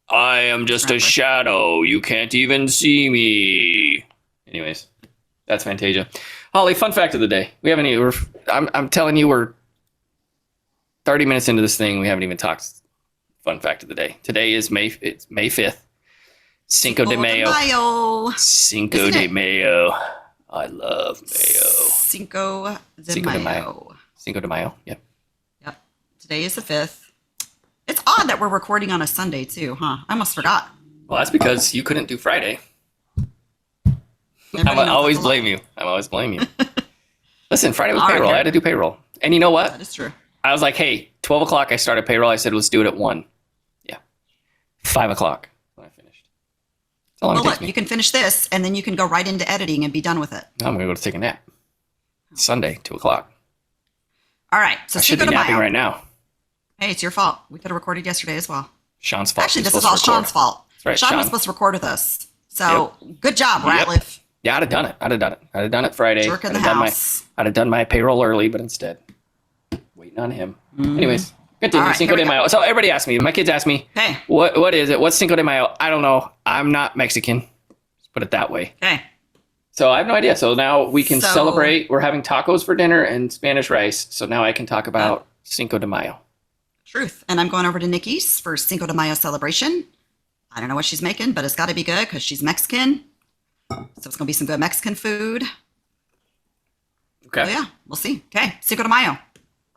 [SPEAKER 1] I am just a shadow. You can't even see me. Anyways, that's Fantasia. Holly, fun fact of the day. We haven't even. I'm telling you, we're 30 minutes into this thing. We haven't even talked. Fun fact of the day. Today is May 5th. Cinco de Mayo. Cinco de Mayo. I love mayo.
[SPEAKER 2] Cinco de Mayo.
[SPEAKER 1] Cinco de Mayo. Yep.
[SPEAKER 2] Yep. Today is the 5th. It's odd that we're recording on a Sunday too, huh? I almost forgot.
[SPEAKER 1] Well, that's because you couldn't do Friday. I always blame you. Listen, Friday was payroll. I had to do payroll. And you know what?
[SPEAKER 2] That is true.
[SPEAKER 1] I was like, hey, 12 o'clock I started payroll. I said, let's do it at 1. Yeah. 5 o'clock when I finished. That's how long it takes me.
[SPEAKER 2] You can finish this, and then you can go right into editing and be done with it.
[SPEAKER 1] I'm going to go take a nap. Sunday, 2 o'clock.
[SPEAKER 2] All right. So
[SPEAKER 1] I should be napping right now.
[SPEAKER 2] Hey, it's your fault. We could have recorded yesterday as well.
[SPEAKER 1] Sean's fault.
[SPEAKER 2] Actually, this is all Sean's fault.
[SPEAKER 1] That's right,
[SPEAKER 2] Sean was supposed to record with us. So good job, Ratliff.
[SPEAKER 1] Yeah, I'd have done it. I'd have done it Friday.
[SPEAKER 2] Jerk in the house.
[SPEAKER 1] I'd have done my payroll early, but instead, waiting on him. Anyways, continue. Cinco de Mayo. So everybody asked me. My kids asked me,
[SPEAKER 2] "Hey,
[SPEAKER 1] what is it? What's Cinco de Mayo?" I don't know. I'm not Mexican. Let's put it that way.
[SPEAKER 2] Okay.
[SPEAKER 1] So I have no idea. So now we can celebrate. We're having tacos for dinner and Spanish rice. So now I can talk about Cinco de Mayo.
[SPEAKER 2] Truth. And I'm going over to Nikki's for Cinco de Mayo celebration. I don't know what she's making, but it's got to be good because she's Mexican. So it's going to be some good Mexican food.
[SPEAKER 1] Okay.
[SPEAKER 2] So yeah, we'll see. Okay. Cinco de Mayo.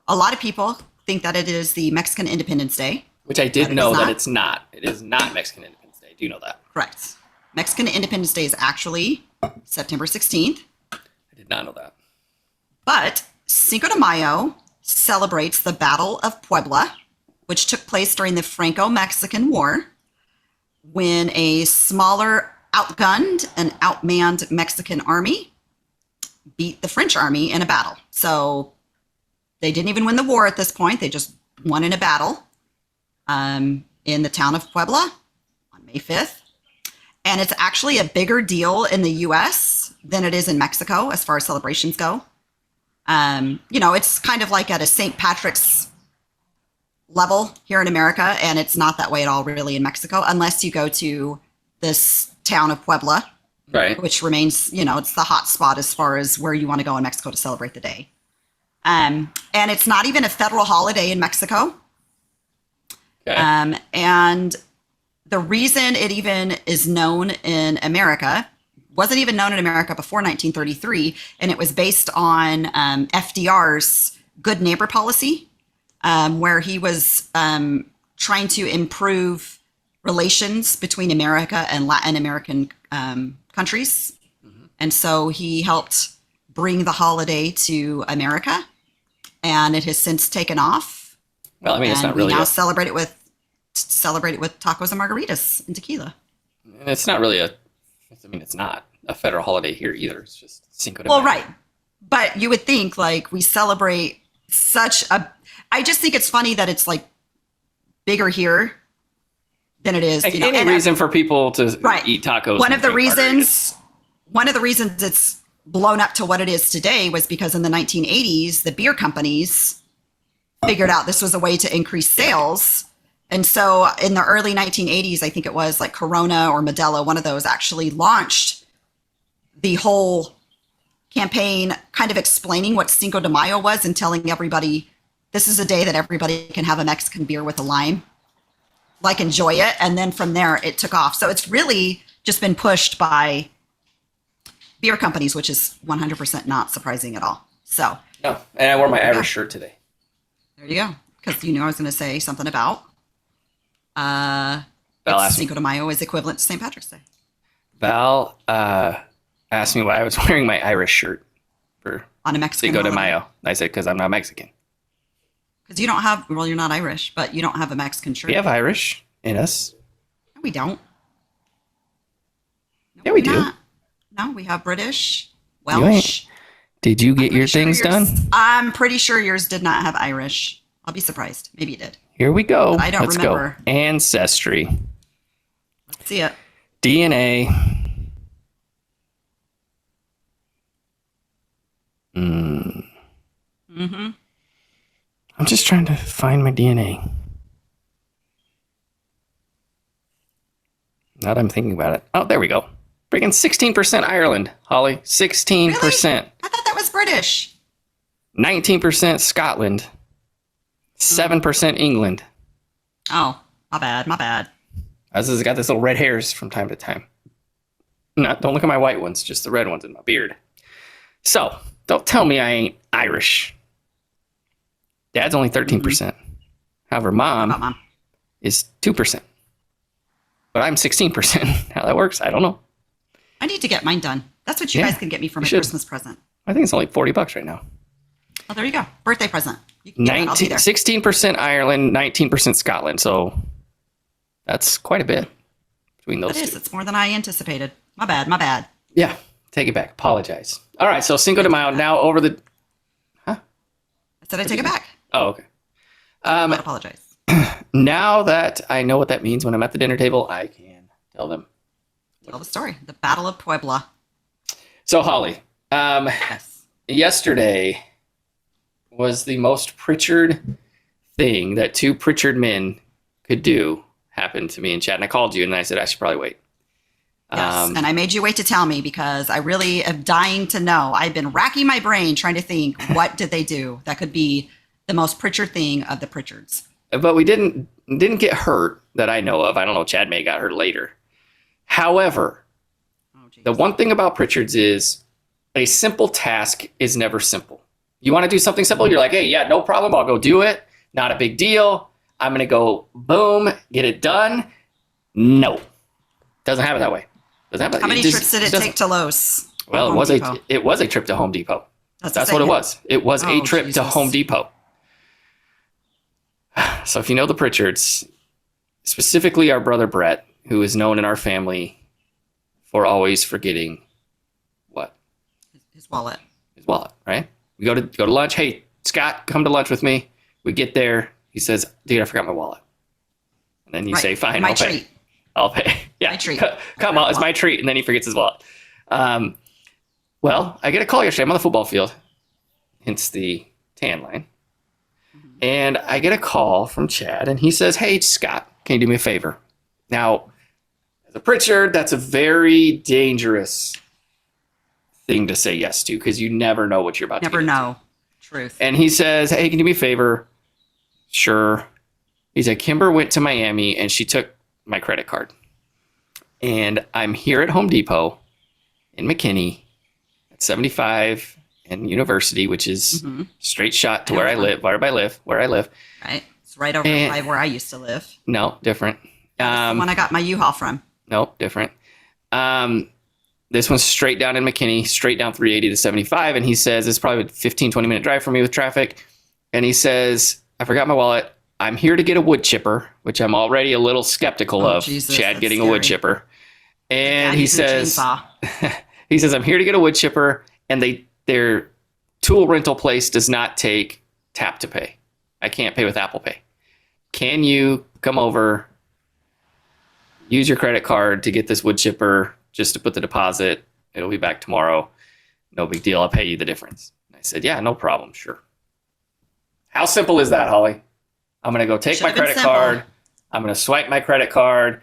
[SPEAKER 2] A lot of people think that it is the Mexican Independence Day.
[SPEAKER 1] Which I did know that it's not. It is not Mexican Independence Day. Do you know that?
[SPEAKER 2] Correct. Mexican Independence Day is actually September 16th.
[SPEAKER 1] I did not know that.
[SPEAKER 2] But Cinco de Mayo celebrates the Battle of Puebla, which took place during the Franco-Mexican War, when a smaller, outgunned and outmanned Mexican army beat the French army in a battle. So they didn't even win the war at this point. They just won in a battle in the town of Puebla on May 5th. And it's actually a bigger deal in the U.S. than it is in Mexico as far as celebrations go. It's kind of like at a St. Patrick's level here in America, and it's not that way at all really in Mexico, unless you go to this town of Puebla,
[SPEAKER 1] right? Which
[SPEAKER 2] remains, it's the hot spot as far as where you want to go in Mexico to celebrate the day. And it's not even a federal holiday in Mexico.
[SPEAKER 1] Okay.
[SPEAKER 2] And the reason it even is known in America wasn't even known in America before 1933, and it was based on FDR's Good Neighbor policy, where he was trying to improve relations between America and Latin American countries. Mm-hmm. And so he helped bring the holiday to America, and it has since taken off.
[SPEAKER 1] Well, I mean, it's not really.
[SPEAKER 2] We now celebrate it with tacos and margaritas and tequila.
[SPEAKER 1] It's not really it's not a federal holiday here either. It's just Cinco de Mayo.
[SPEAKER 2] Well, right. But you would think like we celebrate I just think it's funny that it's like bigger here than it is.
[SPEAKER 1] Any reason for people to eat tacos?
[SPEAKER 2] One of the reasons it's blown up to what it is today was because in the 1980s, the beer companies figured out this was a way to increase sales. And so in the early 1980s, I think it was like Corona or Modelo, one of those actually launched the whole campaign kind of explaining what Cinco de Mayo was and telling everybody, this is a day that everybody can have a Mexican beer with a lime, like enjoy it. And then from there, it took off. So it's really just been pushed by beer companies, which is 100% not surprising at all. So.
[SPEAKER 1] No, and I wore my Irish shirt today.
[SPEAKER 2] There you go. Because I was going to say something about
[SPEAKER 1] Val
[SPEAKER 2] It's
[SPEAKER 1] asked me.
[SPEAKER 2] Cinco de Mayo is equivalent to St. Patrick's Day.
[SPEAKER 1] Val asked me why I was wearing my Irish shirt for
[SPEAKER 2] On a Mexican
[SPEAKER 1] Cinco de
[SPEAKER 2] holiday.
[SPEAKER 1] Mayo. I said because I'm not Mexican.
[SPEAKER 2] Because you don't have, well, you're not Irish, but you don't have a Mexican shirt.
[SPEAKER 1] We have Irish in us.
[SPEAKER 2] No, we don't. No,
[SPEAKER 1] Yeah, we
[SPEAKER 2] do
[SPEAKER 1] do.
[SPEAKER 2] not. No, we have British,
[SPEAKER 1] You ain't-
[SPEAKER 2] Welsh.
[SPEAKER 1] Did you get
[SPEAKER 2] I'm
[SPEAKER 1] your
[SPEAKER 2] pretty sure
[SPEAKER 1] things
[SPEAKER 2] yours-
[SPEAKER 1] done?
[SPEAKER 2] I'm pretty sure yours did not have Irish. I'll be surprised. Maybe it did.
[SPEAKER 1] Here we go.
[SPEAKER 2] I don't
[SPEAKER 1] Let's
[SPEAKER 2] remember.
[SPEAKER 1] go. Ancestry.
[SPEAKER 2] Let's see it.
[SPEAKER 1] DNA. Mm.
[SPEAKER 2] Mm-hmm.
[SPEAKER 1] I'm just trying to find my DNA. Now that I'm thinking about it. Oh, there we go. Freaking 16% Ireland, Holly. 16%.
[SPEAKER 2] I thought that was British.
[SPEAKER 1] 19% Scotland. 7% England.
[SPEAKER 2] Oh, my bad. My bad.
[SPEAKER 1] This has got this little red hairs from time to time. Don't look at my white ones, just the red ones in my beard. So, don't tell me I ain't Irish. Dad's only 13%. However,
[SPEAKER 2] How about
[SPEAKER 1] mom
[SPEAKER 2] Mom?
[SPEAKER 1] is 2%. But I'm 16%. How that works, I don't know.
[SPEAKER 2] I need to get mine done. That's what you
[SPEAKER 1] Yeah,
[SPEAKER 2] guys can get me for
[SPEAKER 1] you
[SPEAKER 2] my
[SPEAKER 1] should.
[SPEAKER 2] Christmas present.
[SPEAKER 1] I think it's only $40 right now.
[SPEAKER 2] Oh, there you go. Birthday present. You can get it. I'll be there.
[SPEAKER 1] 16% Ireland, 19% Scotland. So that's quite a bit between those
[SPEAKER 2] It is.
[SPEAKER 1] two.
[SPEAKER 2] It's more than I anticipated. My bad. My bad.
[SPEAKER 1] Yeah, take it back. Apologize. All right, so Cinco de Mayo now over the.
[SPEAKER 2] I said I take it back.
[SPEAKER 1] Oh, okay.
[SPEAKER 2] I apologize.
[SPEAKER 1] Now that I know what that means when I'm at the dinner table, I can tell them.
[SPEAKER 2] Tell the story. The Battle of Puebla.
[SPEAKER 1] So Holly,
[SPEAKER 2] Yes.
[SPEAKER 1] yesterday was the most Pritchard thing that two Pritchard men could do happened to me in chat, and I called you and I said I should probably wait.
[SPEAKER 2] Yes. And I made you wait to tell me because I really am dying to know. I've been racking my brain trying to think what did they do that could be the most Pritchard thing of the Pritchards.
[SPEAKER 1] But we didn't get hurt that I know of. I don't know. Chad May got hurt later. However,
[SPEAKER 2] Oh, geez.
[SPEAKER 1] the one thing about Pritchard's is a simple task is never simple. You want to do something simple, you're like, hey, yeah, no problem. I'll go do it. Not a big deal. I'm going to go, boom, get it done. No. Doesn't happen that way. Doesn't happen.
[SPEAKER 2] How many
[SPEAKER 1] just-
[SPEAKER 2] trips did it
[SPEAKER 1] doesn't.
[SPEAKER 2] take to Lowe's?
[SPEAKER 1] Well,
[SPEAKER 2] Home
[SPEAKER 1] it was
[SPEAKER 2] Depot?
[SPEAKER 1] a trip to Home Depot.
[SPEAKER 2] That's
[SPEAKER 1] That's what it was. It was a
[SPEAKER 2] Oh,
[SPEAKER 1] trip to
[SPEAKER 2] Jesus.
[SPEAKER 1] Home Depot. So if you know the Pritchards, specifically our brother Brett, who is known in our family for always forgetting what?
[SPEAKER 2] His wallet.
[SPEAKER 1] His wallet, right? We go to lunch. Hey, Scott, come to lunch with me. We get there. He says, dude, I forgot my wallet. And then you
[SPEAKER 2] Right.
[SPEAKER 1] say, fine,
[SPEAKER 2] My
[SPEAKER 1] I'll pay.
[SPEAKER 2] treat.
[SPEAKER 1] I'll pay. Yeah.
[SPEAKER 2] My treat.
[SPEAKER 1] Come on, it's my treat. And then he forgets his wallet. Well, I get a call yesterday. I'm on the football field, hence the tan line. And I get a call from Chad, and he says, hey, Scott, can you do me a favor? Now, as a Pritchard, that's a very dangerous thing to say yes to because you never know what you're about
[SPEAKER 2] Never
[SPEAKER 1] to get into.
[SPEAKER 2] know. Truth.
[SPEAKER 1] And he says, hey, can you do me a favor? Sure. He said, Kimber went to Miami, and she took my credit card. And I'm here at Home Depot in McKinney at 75 and University, which is
[SPEAKER 2] Mhm.
[SPEAKER 1] straight shot to
[SPEAKER 2] I know
[SPEAKER 1] where I
[SPEAKER 2] that
[SPEAKER 1] live, where I live.
[SPEAKER 2] Right. It's right over
[SPEAKER 1] And-
[SPEAKER 2] by where I used to live.
[SPEAKER 1] No, different.
[SPEAKER 2] That's the one I got my U-Haul from.
[SPEAKER 1] No, different. This one's straight down in McKinney, straight down 380 to 75. And he says, it's probably a 15, 20-minute drive for me with traffic. And he says, I forgot my wallet. I'm here to get a wood chipper, which I'm already a little skeptical
[SPEAKER 2] Oh,
[SPEAKER 1] of
[SPEAKER 2] Jesus,
[SPEAKER 1] Chad
[SPEAKER 2] that's
[SPEAKER 1] getting a wood
[SPEAKER 2] scary.
[SPEAKER 1] chipper. And
[SPEAKER 2] Dad
[SPEAKER 1] he
[SPEAKER 2] using a
[SPEAKER 1] says,
[SPEAKER 2] chainsaw.
[SPEAKER 1] he says, I'm here to get a wood chipper, and their tool rental place does not take tap to pay. I can't pay with Apple Pay. Can you come over, use your credit card to get this wood chipper just to put the deposit? It'll be back tomorrow. No big deal. I'll pay you the difference. And I said, yeah, no problem. Sure. How simple is that, Holly? I'm going to go take
[SPEAKER 2] Should
[SPEAKER 1] my
[SPEAKER 2] have been
[SPEAKER 1] credit
[SPEAKER 2] simple.
[SPEAKER 1] card. I'm going to swipe my credit card.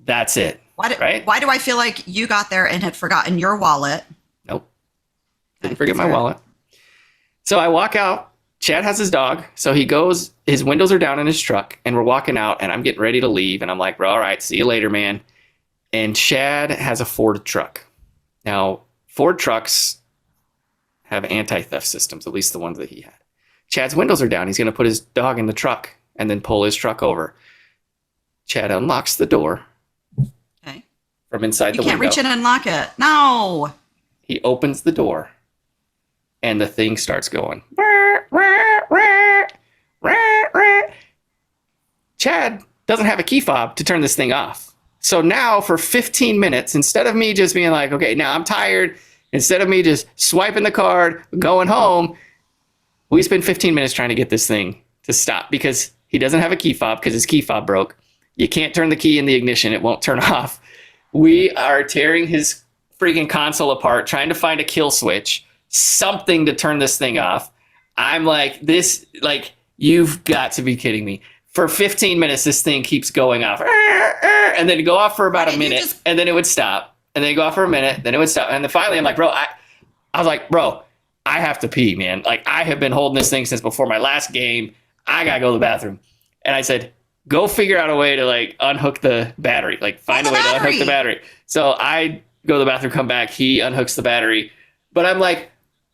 [SPEAKER 1] That's it. Right?
[SPEAKER 2] Why do I feel like you got there and had forgotten your wallet?
[SPEAKER 1] Nope.
[SPEAKER 2] Okay,
[SPEAKER 1] Didn't forget my
[SPEAKER 2] fair.
[SPEAKER 1] wallet. So I walk out. Chad has his dog. So he goes, his windows are down in his truck, and we're walking out, and I'm getting ready to leave. And I'm like, well, all right, see you later, man. And Chad has a Ford truck. Now, Ford trucks have anti-theft systems, at least the ones that he had. Chad's windows are down. He's going to put his dog in the truck and then pull his truck over. Chad unlocks the door
[SPEAKER 2] Okay.
[SPEAKER 1] from inside
[SPEAKER 2] You
[SPEAKER 1] the
[SPEAKER 2] can't
[SPEAKER 1] window.
[SPEAKER 2] reach in and unlock it. No.
[SPEAKER 1] He opens the door, and the thing starts going. Chad doesn't have a key fob to turn this thing off. So now for 15 minutes, instead of me just being like, okay, now I'm tired, instead of me just swiping the card, going home, we spend 15 minutes trying to get this thing to stop because he doesn't have a key fob because his key fob broke. You can't turn the key in the ignition. It won't turn off. We are tearing his freaking console apart, trying to find a kill switch, something to turn this thing off. I'm like, you've got to be kidding me. For 15 minutes, this thing keeps going off. And then it go off for about a minute, and then it would stop. And then it go off for a minute, then it would stop. And then finally, I'm like, bro, I was like, bro, I have to pee, man. Like, I have been holding this thing since before my last game. I got to go to the bathroom. And I said, go figure out a way to, like, unhook the battery. Like, find a way to unhook the battery. So I go to the bathroom, come back. He unhooks the battery. But I'm like,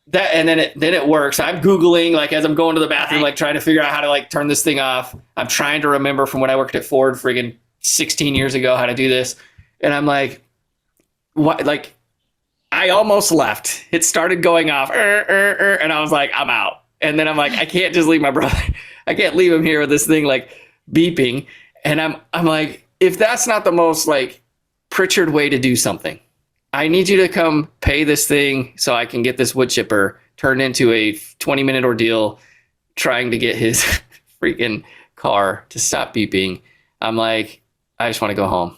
[SPEAKER 1] that, and then it works. I'm Googling, like, as I'm going to the bathroom, like, trying to figure out how to, like, turn this thing off. I'm trying to remember from when I worked at Ford friggin' 16 years ago how to do this. And I'm like, what? Like, I almost left. It started going off, and I was like, I'm out. And then I'm like, I can't just leave my brother. I can't leave him here with this thing, like, beeping. And I'm like, if that's not the most, like, Pritchard way to do something, I need you to come pay this thing so I can get this wood chipper turned into a 20-minute ordeal trying to get his freaking car to stop beeping. I'm like, I just want to go home.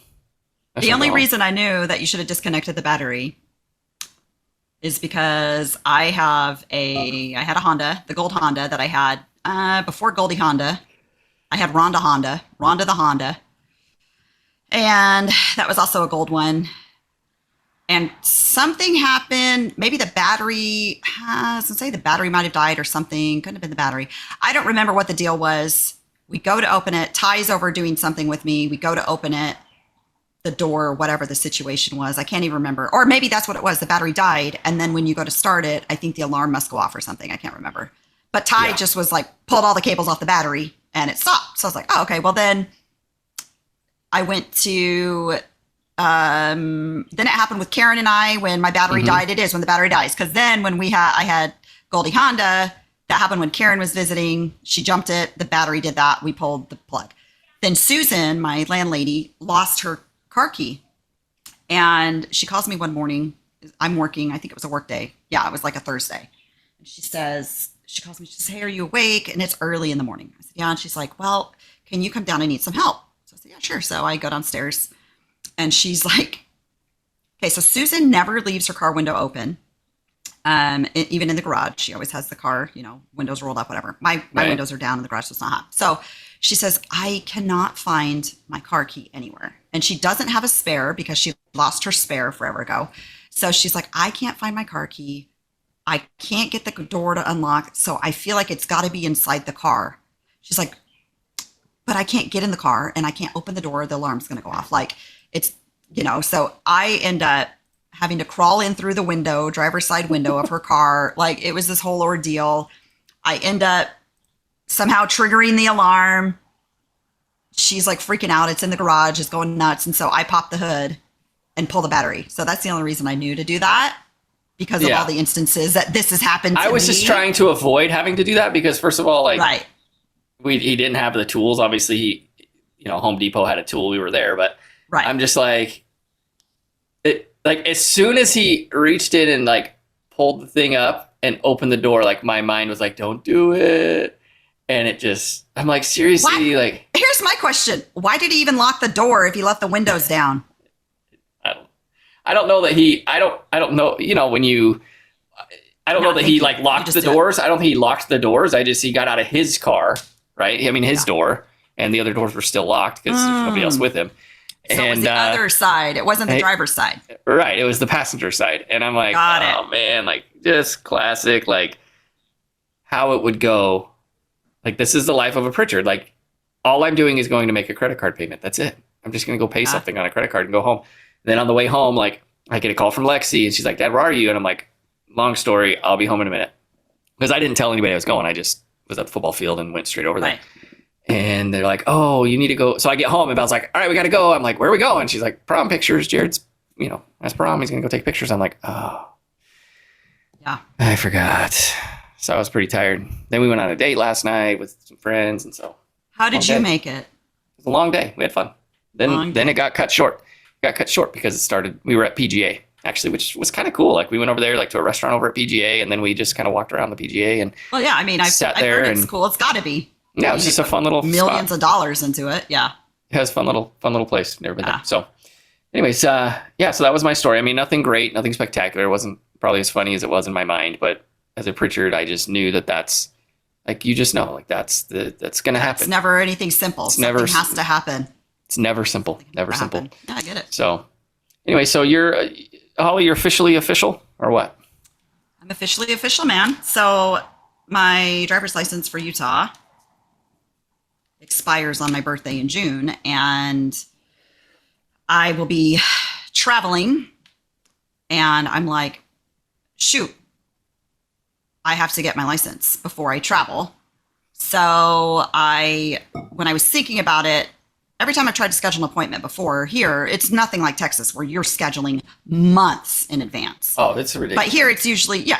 [SPEAKER 2] The only reason I knew that you should have disconnected the battery is because I had a Honda, the gold Honda that I had before Goldie Honda. I had Rhonda the Honda. And that was also a gold one. And something happened. Maybe the battery, I was going to say the battery might have died or something. Couldn't have been the battery. I don't remember what the deal was. We go to open it. Ty's over doing something with me. We go to open it, the door, whatever the situation was. I can't even remember. Or maybe that's what it was. The battery died. And then when you go to start it, I think the alarm must go off or something. I can't remember. But Ty just was like, pulled all the cables off the battery and it stopped. So I was like, oh, okay. Well, then I went to... then it happened with Karen and I when my battery died. It is when the battery dies. Because then when I had Goldie Honda, that happened when Karen was visiting. She jumped it. The battery did that. We pulled the plug. Then Susan, my landlady, lost her car key. And she calls me one morning. I'm working. I think it was a work day. Yeah, it was like a Thursday. And she calls me. She says, hey, are you awake? And it's early in the morning. I said, yeah. And she's like, well, can you come down? I need some help. So I said, yeah, sure. So I go downstairs. And she's like, okay, so Susan never leaves her car window open. Even in the garage, she always has the car, windows rolled up, whatever. My windows are down in the garage, so it's not hot. So she says, I cannot find my car key anywhere. And she doesn't have a spare because she lost her spare forever ago. So she's like, I can't find my car key. I can't get the door to unlock. So I feel like it's got to be inside the car. She's like, but I can't get in the car and I can't open the door. The alarm's going to go off. Like, it's, so I end up having to crawl in through the window, driver's side window of her car. Like, it was this whole ordeal. I end up somehow triggering the alarm. She's like freaking out. It's in the garage. It's going nuts. And so I pop the hood and pull the battery. So that's the only reason I knew to do that, because of all the instances that this has happened to me.
[SPEAKER 1] I was just trying to avoid having to do that because, first of all, like, he didn't have the tools. Obviously, Home Depot had a tool. We were there, but I'm just like, as soon as he reached in and like pulled the thing up and opened the door, like my mind was like, don't do it. And I'm like, seriously, like,
[SPEAKER 2] here's my question. Why did he even lock the door if he left the windows down?
[SPEAKER 1] I don't know that I don't know, I don't know that he like locked the doors. I don't think he locked the doors. He got out of his car, right? I mean, his door, and the other doors were still locked because there's nobody else with him.
[SPEAKER 2] So it was the other side. It wasn't the driver's side.
[SPEAKER 1] Right. It was the passenger side. And I'm like, oh man, like, just classic, like how it would go. Like, this is the life of a Pritchard. Like, all I'm doing is going to make a credit card payment. That's it. I'm just going to go pay something on a credit card and go home. And then on the way home, like, I get a call from Lexi and she's like, Dad, where are you? And I'm like, long story, I'll be home in a minute. Because I didn't tell anybody I was going. I just was at the football field and went straight over there. And they're like, "Oh, you need to go." So I get home and Belle's like, "All right, we got to go." I'm like, "Where are we going?" She's like, "Prom pictures. Jared's, as prom, he's gonna go take pictures." I'm like, "Oh,
[SPEAKER 2] Yeah.
[SPEAKER 1] I forgot." So I was pretty tired. Then we went on a date last night with some friends, and so
[SPEAKER 2] How did you
[SPEAKER 1] day.
[SPEAKER 2] make it?
[SPEAKER 1] It was a long day. We had fun. Then it got cut short. It got cut short because it started. We were at PGA actually, which was kind of cool. Like we went over there like to a restaurant over at PGA, and then we just kind of walked around the PGA and
[SPEAKER 2] Well, yeah, I mean, I've heard it's cool. It's got to be.
[SPEAKER 1] Yeah, it was just a fun little
[SPEAKER 2] millions
[SPEAKER 1] spot.
[SPEAKER 2] of dollars into it. Yeah.
[SPEAKER 1] It was a fun little place. Never been there. So anyways, so that was my story. I mean, nothing great, nothing spectacular. It wasn't probably as funny as it was in my mind, but as a Pritchard, I just knew that's like, you just know, like that's going to happen.
[SPEAKER 2] It's never anything simple. Something has to happen.
[SPEAKER 1] It's never simple. Never simple.
[SPEAKER 2] Yeah, I get it.
[SPEAKER 1] So anyway, so you're, Holly, you're officially official or what?
[SPEAKER 2] I'm officially official, man. So my driver's license for Utah expires on my birthday in June, and I will be traveling, and I'm like, shoot, I have to get my license before I travel. So when I was thinking about it, every time I tried to schedule an appointment before here, it's nothing like Texas where you're scheduling months in advance.
[SPEAKER 1] Oh, that's ridiculous.
[SPEAKER 2] But here it's usually,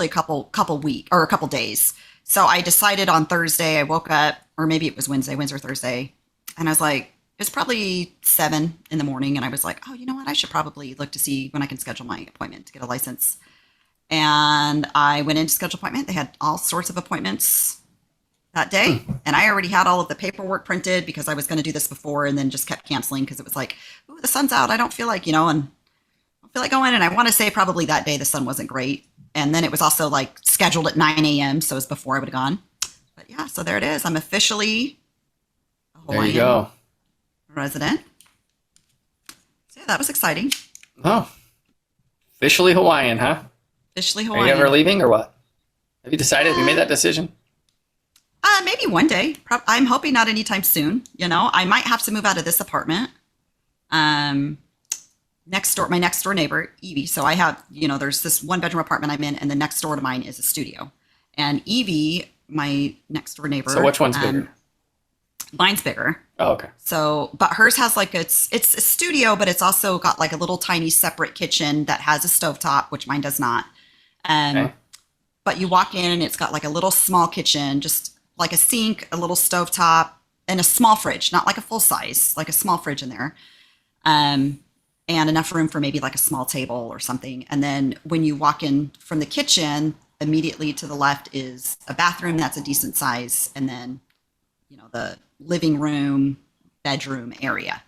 [SPEAKER 2] a couple week or a couple days. So I decided on Thursday, I woke up, or maybe it was Wednesday or Thursday, and I was like, it's probably 7 in the morning. And I was like, oh, you know what? I should probably look to see when I can schedule my appointment to get a license. And I went in to schedule an appointment. They had all sorts of appointments that day. And I already had all of the paperwork printed because I was going to do this before and then just kept canceling because it was like, ooh, the sun's out. I don't feel like, and I don't feel like going. And I want to say probably that day the sun wasn't great. And then it was also like scheduled at 9 a.m. So it was before I would have gone. But yeah, so there it is. I'm officially a Hawaiian
[SPEAKER 1] there you go.
[SPEAKER 2] resident. So yeah, that was exciting.
[SPEAKER 1] Oh, officially Hawaiian, huh?
[SPEAKER 2] Officially Hawaiian.
[SPEAKER 1] Are you ever leaving or what? Have you decided? Have you made that decision?
[SPEAKER 2] Maybe one day. I'm hoping not anytime soon. I might have to move out of this apartment. My next door neighbor, Evie. So I have, there's this 1-bedroom apartment I'm in, and the next door to mine is a studio. And Evie, my next door neighbor.
[SPEAKER 1] So which one's bigger?
[SPEAKER 2] Mine's bigger.
[SPEAKER 1] Oh, okay.
[SPEAKER 2] So, but hers has like, it's a studio, but it's also got like a little tiny separate kitchen that has a stovetop, which mine does not.
[SPEAKER 1] Okay.
[SPEAKER 2] But you walk in and it's got like a little small kitchen, just like a sink, a little stovetop, and a small fridge, not like a full size, like a small fridge in there. And enough room for maybe like a small table or something. And then when you walk in from the kitchen, immediately to the left is a bathroom that's a decent size. And then, the living room, bedroom area.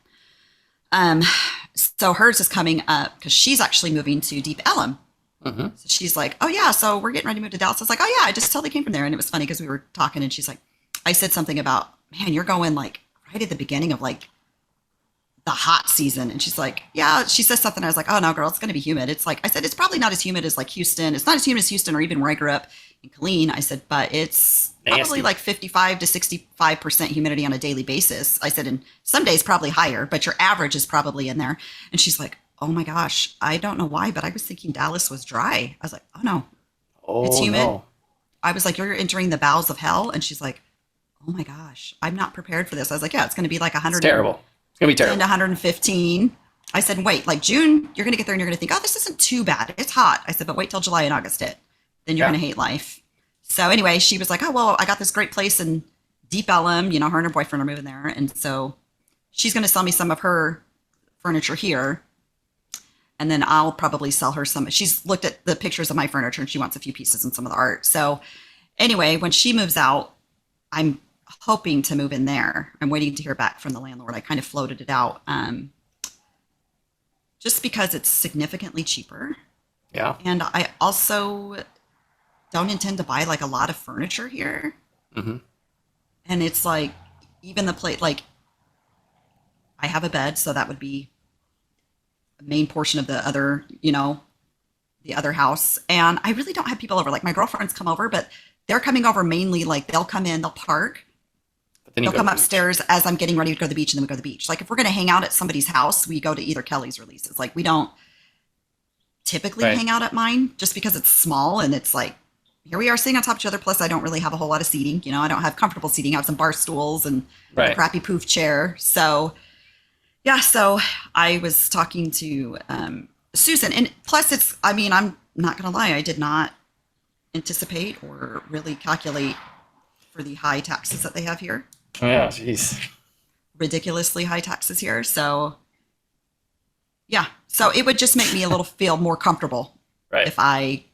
[SPEAKER 2] So hers is coming up because she's actually moving to Deep Ellum.
[SPEAKER 1] Mm-hmm.
[SPEAKER 2] So she's like, oh yeah, so we're getting ready to move to Dallas. I was like, oh yeah, I just totally came from there. And it was funny because we were talking and she's like, I said something about, man, you're going like right at the beginning of like the hot season. And she's like, yeah, she says something. I was like, oh no, girl, it's going to be humid. It's like, I said, it's probably not as humid as like Houston. It's not as humid as Houston or even where I grew up in Killeen. I said, but it's probably like 55 to 65% humidity on a daily basis. I said, and some days probably higher, but your average is probably in there. And she's like, oh my gosh, I don't know why, but I was thinking Dallas was dry. I was like, oh no, it's humid. No. I was like, you're entering the bowels of hell. And she's like, oh my gosh, I'm not prepared for this. I was like, yeah, it's going to be like 100.
[SPEAKER 1] It's terrible. It's going to be terrible.
[SPEAKER 2] 115. I said, wait, like June, you're going to get there and you're going to think, oh, this isn't too bad. It's hot. I said, but wait till July and August hit. Then you're going to hate life. So anyway, she was like, oh, well, I got this great place in Deep Ellum. Her and her boyfriend are moving there. And so she's going to sell me some of her furniture here. And then I'll probably sell her some. She's looked at the pictures of my furniture and she wants a few pieces and some of the art. So anyway, when she moves out, I'm hoping to move in there. I'm waiting to hear back from the landlord. I kind of floated it out just because it's significantly cheaper.
[SPEAKER 1] Yeah.
[SPEAKER 2] And I also don't intend to buy like a lot of furniture here.
[SPEAKER 1] Mm-hmm.
[SPEAKER 2] And it's like, even the plate, like I have a bed, so that would be a main portion of the other, the other house. And I really don't have people over. Like my girlfriends come over, but they're coming over mainly like they'll come in, they'll park. They'll come upstairs as I'm getting ready to go to the beach, and then we go to the beach. Like if we're going to hang out at somebody's house, we go to either Kelly's or Lisa's. Like we don't typically hang out at mine just because it's small and it's like here we are sitting on top of each other. Plus, I don't really have a whole lot of seating. I don't have comfortable seating. I have some bar stools and a
[SPEAKER 1] Right.
[SPEAKER 2] crappy poof chair. So, yeah. So I was talking to Susan. And plus, I'm not going to lie, I did not anticipate or really calculate for the high taxes that they have here.
[SPEAKER 1] Oh, yeah. Jeez.
[SPEAKER 2] Ridiculously high taxes here. So, yeah. So it would just make me a little feel more comfortable
[SPEAKER 1] Right.
[SPEAKER 2] if I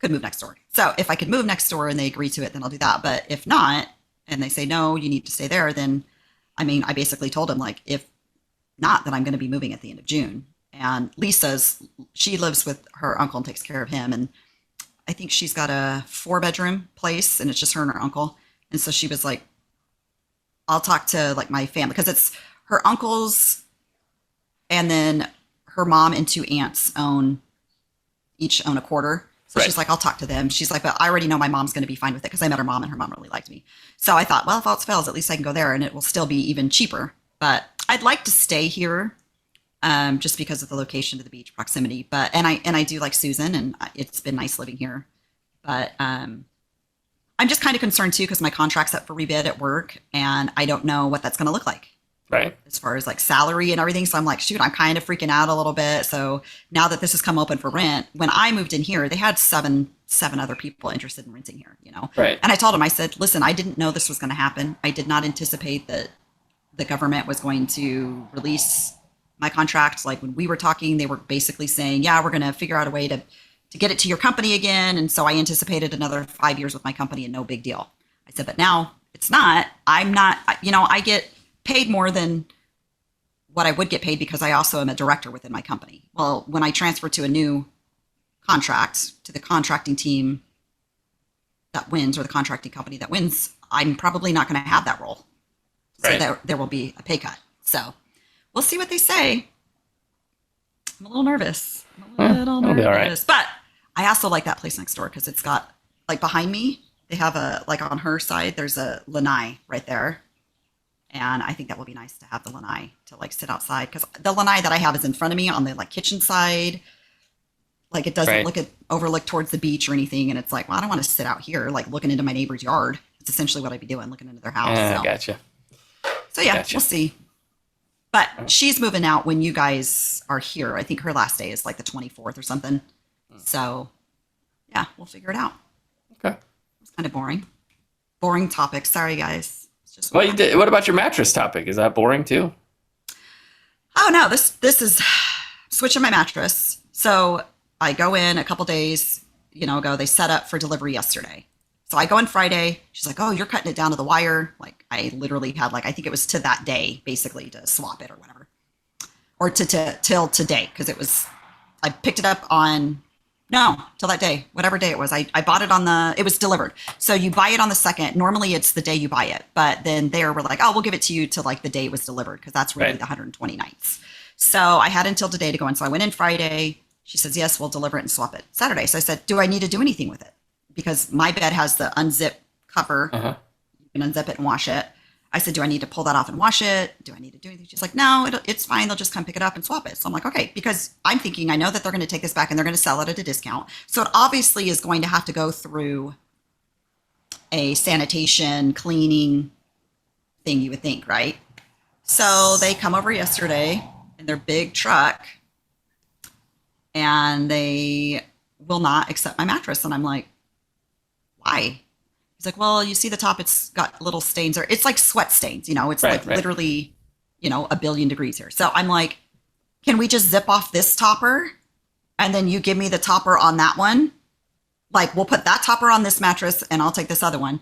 [SPEAKER 2] could move next door. So if I could move next door and they agree to it, then I'll do that. But if not, and they say, no, you need to stay there, then I basically told him, like, if not, then I'm going to be moving at the end of June. And she lives with her uncle and takes care of him. And I think she's got a 4-bedroom place and it's just her and her uncle. And so she was like, I'll talk to like my family because it's her uncles and then her mom and 2 aunts each own a quarter. So
[SPEAKER 1] Right.
[SPEAKER 2] she's like, I'll talk to them. She's like, but I already know my mom's going to be fine with it because I met her mom and her mom really liked me. So I thought, well, if all else fails, at least I can go there and it will still be even cheaper. But I'd like to stay here just because of the location to the beach proximity. But and I do like Susan and it's been nice living here. But I'm just kind of concerned too because my contract's up for rebid at work and I don't know what that's going to look like
[SPEAKER 1] Right.
[SPEAKER 2] as far as like salary and everything. So I'm like, shoot, I'm kind of freaking out a little bit. So now that this has come open for rent, when I moved in here, they had seven other people interested in renting here.
[SPEAKER 1] Right.
[SPEAKER 2] And I told them, I said, listen, I didn't know this was going to happen. I did not anticipate that the government was going to release my contract. Like when we were talking, they were basically saying, yeah, we're going to figure out a way to get it to your company again. And so I anticipated another 5 years with my company and no big deal. I said, but now it's not. I'm not, I get paid more than what I would get paid because I also am a director within my company. Well, when I transfer to a new contract, to the contracting team that wins or the contracting company that wins, I'm probably not going to have that role. So
[SPEAKER 1] Right.
[SPEAKER 2] there will be a pay cut. So we'll see what they say. I'm a little nervous.
[SPEAKER 1] It'll be all right.
[SPEAKER 2] But I also like that place next door because it's got, like behind me, they have like on her side, there's a lanai right there. And I think that will be nice to have the lanai to like sit outside because the lanai that I have is in front of me on the like kitchen side. Like it doesn't
[SPEAKER 1] Right.
[SPEAKER 2] overlook towards the beach or anything. And it's like, well, I don't want to sit out here like looking into my neighbor's yard. It's essentially what I'd be doing, looking into their house. So,
[SPEAKER 1] Gotcha.
[SPEAKER 2] so yeah,
[SPEAKER 1] Gotcha.
[SPEAKER 2] we'll see. But she's moving out when you guys are here. I think her last day is like the 24th or something. So yeah, we'll figure it out.
[SPEAKER 1] Okay.
[SPEAKER 2] It's kind of boring. Boring topic. Sorry, guys. It's just
[SPEAKER 1] Well, what about your mattress topic? Is that boring too?
[SPEAKER 2] Oh no, this is switching my mattress. So I go in a couple days, ago. They set up for delivery yesterday. So I go in Friday. She's like, "Oh, you're cutting it down to the wire." Like I literally had I think it was to that day basically to swap it or whatever, or till today because I picked it up on till that day, whatever day it was. I bought it it was delivered. So you buy it on the 2nd. Normally it's the day you buy it, but then we're like, oh, we'll give it to you to like the day it was delivered because that's really
[SPEAKER 1] Right.
[SPEAKER 2] the 120 nights. So I had until today to go in. So I went in Friday. She says, yes, we'll deliver it and swap it Saturday. So I said, do I need to do anything with it? Because my bed has the unzip cover.
[SPEAKER 1] Uh-huh.
[SPEAKER 2] You can unzip it and wash it. I said, do I need to pull that off and wash it? Do I need to do anything? She's like, no, it's fine. They'll just come pick it up and swap it. So I'm like, okay, because I'm thinking I know that they're going to take this back and they're going to sell it at a discount. So it obviously is going to have to go through a sanitation cleaning thing, you would think, right? So they come over yesterday in their big truck and they will not accept my mattress. And I'm like, why? He's like, well, you see the top, it's got little stains, or it's like sweat stains, it's
[SPEAKER 1] Right,
[SPEAKER 2] like
[SPEAKER 1] right.
[SPEAKER 2] literally, 1,000,000,000 degrees here. So I'm like, can we just zip off this topper and then you give me the topper on that one? Like we'll put that topper on this mattress and I'll take this other one.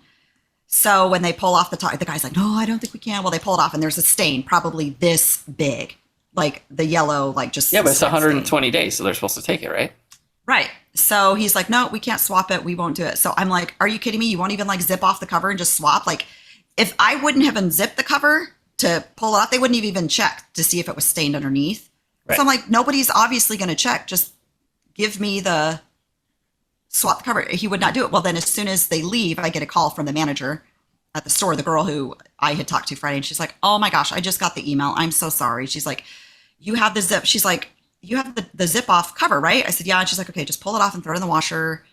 [SPEAKER 2] So when they pull off the top, the guy's like, no, I don't think we can. Well, they pull it off and there's a stain probably this big, like the yellow, like just.
[SPEAKER 1] Yeah, but it's
[SPEAKER 2] sweat stain.
[SPEAKER 1] 120 days, so they're supposed to take it, right?
[SPEAKER 2] Right. So he's like, no, we can't swap it. We won't do it. So I'm like, are you kidding me? You won't even like zip off the cover and just swap? Like if I wouldn't have unzipped the cover to pull it off, they wouldn't have even checked to see if it was stained underneath.
[SPEAKER 1] Right.
[SPEAKER 2] So I'm like, nobody's obviously going to check. Just give me the swap the cover. He would not do it. Well, then as soon as they leave, I get a call from the manager at the store, the girl who I had talked to Friday. And she's like, oh my gosh, I just got the email. I'm so sorry. She's like, you have the zip. She's like, you have the zip off cover, right? I said, yeah. And she's like, okay, just pull it off and throw it in the washer.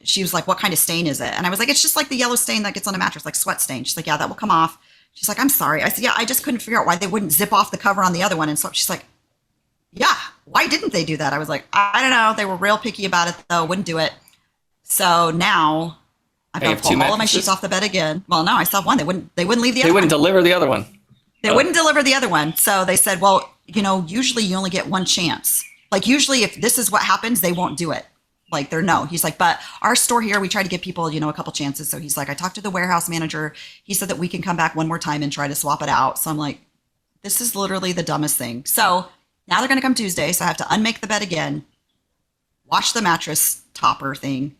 [SPEAKER 2] she was like, what kind of stain is it? And I was like, it's just like the yellow stain that gets on a mattress, like sweat stain. She's like, yeah, that will come off. She's like, I'm sorry. I said, yeah, I just couldn't figure out why they wouldn't zip off the cover on the other one. And so she's like, yeah, why didn't they do that? I was like, I don't know. They were real picky about it though. Wouldn't do it. So now I've got to pull all of my sheets off the bed again. Well, no, I saw one. They wouldn't leave the other one.
[SPEAKER 1] They wouldn't deliver the other one.
[SPEAKER 2] They wouldn't deliver the other one. So they said, well, usually you only get one chance. Like usually if this is what happens, they won't do it. Like he's like, but our store here, we try to give people, a couple chances. So he's like, I talked to the warehouse manager. He said that we can come back one more time and try to swap it out. So I'm like, this is literally the dumbest thing. So now they're going to come Tuesday. So I have to unmake the bed again, wash the mattress topper thing.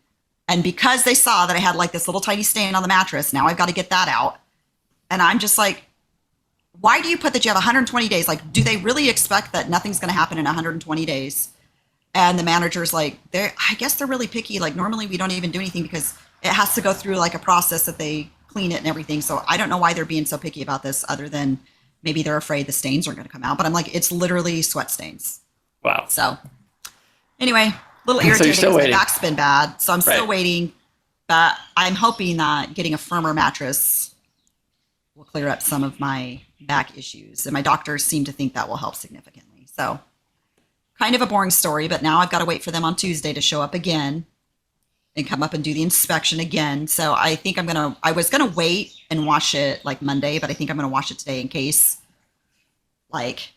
[SPEAKER 2] And because they saw that I had like this little tiny stain on the mattress, now I've got to get that out. And I'm just like, why do you put that you have 120 days? Like, do they really expect that nothing's going to happen in 120 days? And the manager's like, I guess they're really picky. Like normally we don't even do anything because it has to go through like a process that they clean it and everything. So I don't know why they're being so picky about this other than maybe they're afraid the stains aren't going to come out. But I'm like, it's literally sweat stains.
[SPEAKER 1] Wow.
[SPEAKER 2] So anyway, a little irritating because my back's been bad. So I'm still waiting. But I'm hoping that getting a firmer mattress will clear up some of my back issues. And my doctors seem to think that will help significantly. So kind of a boring story, but now I've got to wait for them on Tuesday to show up again and come up and do the inspection again. So I think I was going to wait and wash it like Monday, but I think I'm going to wash it today in case make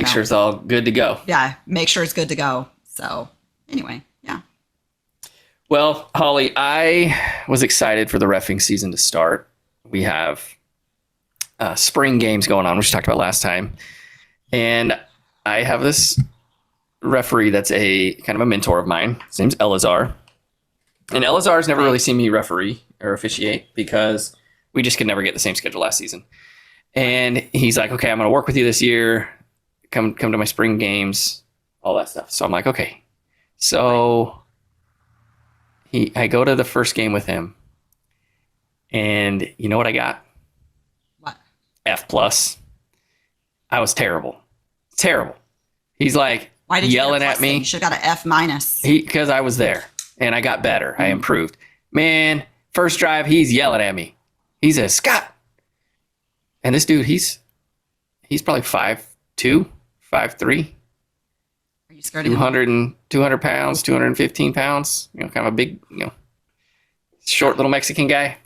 [SPEAKER 1] sure it's all good to go.
[SPEAKER 2] Yeah. Make sure it's good to go. So anyway, yeah.
[SPEAKER 1] Well, Holly, I was excited for the reffing season to start. We have spring games going on, which we talked about last time. And I have this referee that's a kind of a mentor of mine. His name's Elazar. And Elazar's never really seen me referee or officiate because we just could never get the same schedule last season. And he's like, okay, I'm going to work with you this year. Come to my spring games, all that stuff. So I'm like, okay. So I go to the first game with him. And you know what I got?
[SPEAKER 2] What?
[SPEAKER 1] F+. I was terrible. Terrible. He's like yelling at me.
[SPEAKER 2] You should have got an F-.
[SPEAKER 1] Because I was there and I got better. I improved. Man, first drive, he's yelling at me. He says, Scott. And this dude, he's probably 5'2", 5'3".
[SPEAKER 2] Are you scared of him?
[SPEAKER 1] 200 pounds, 215 pounds. Kind of a big, short little Mexican guy.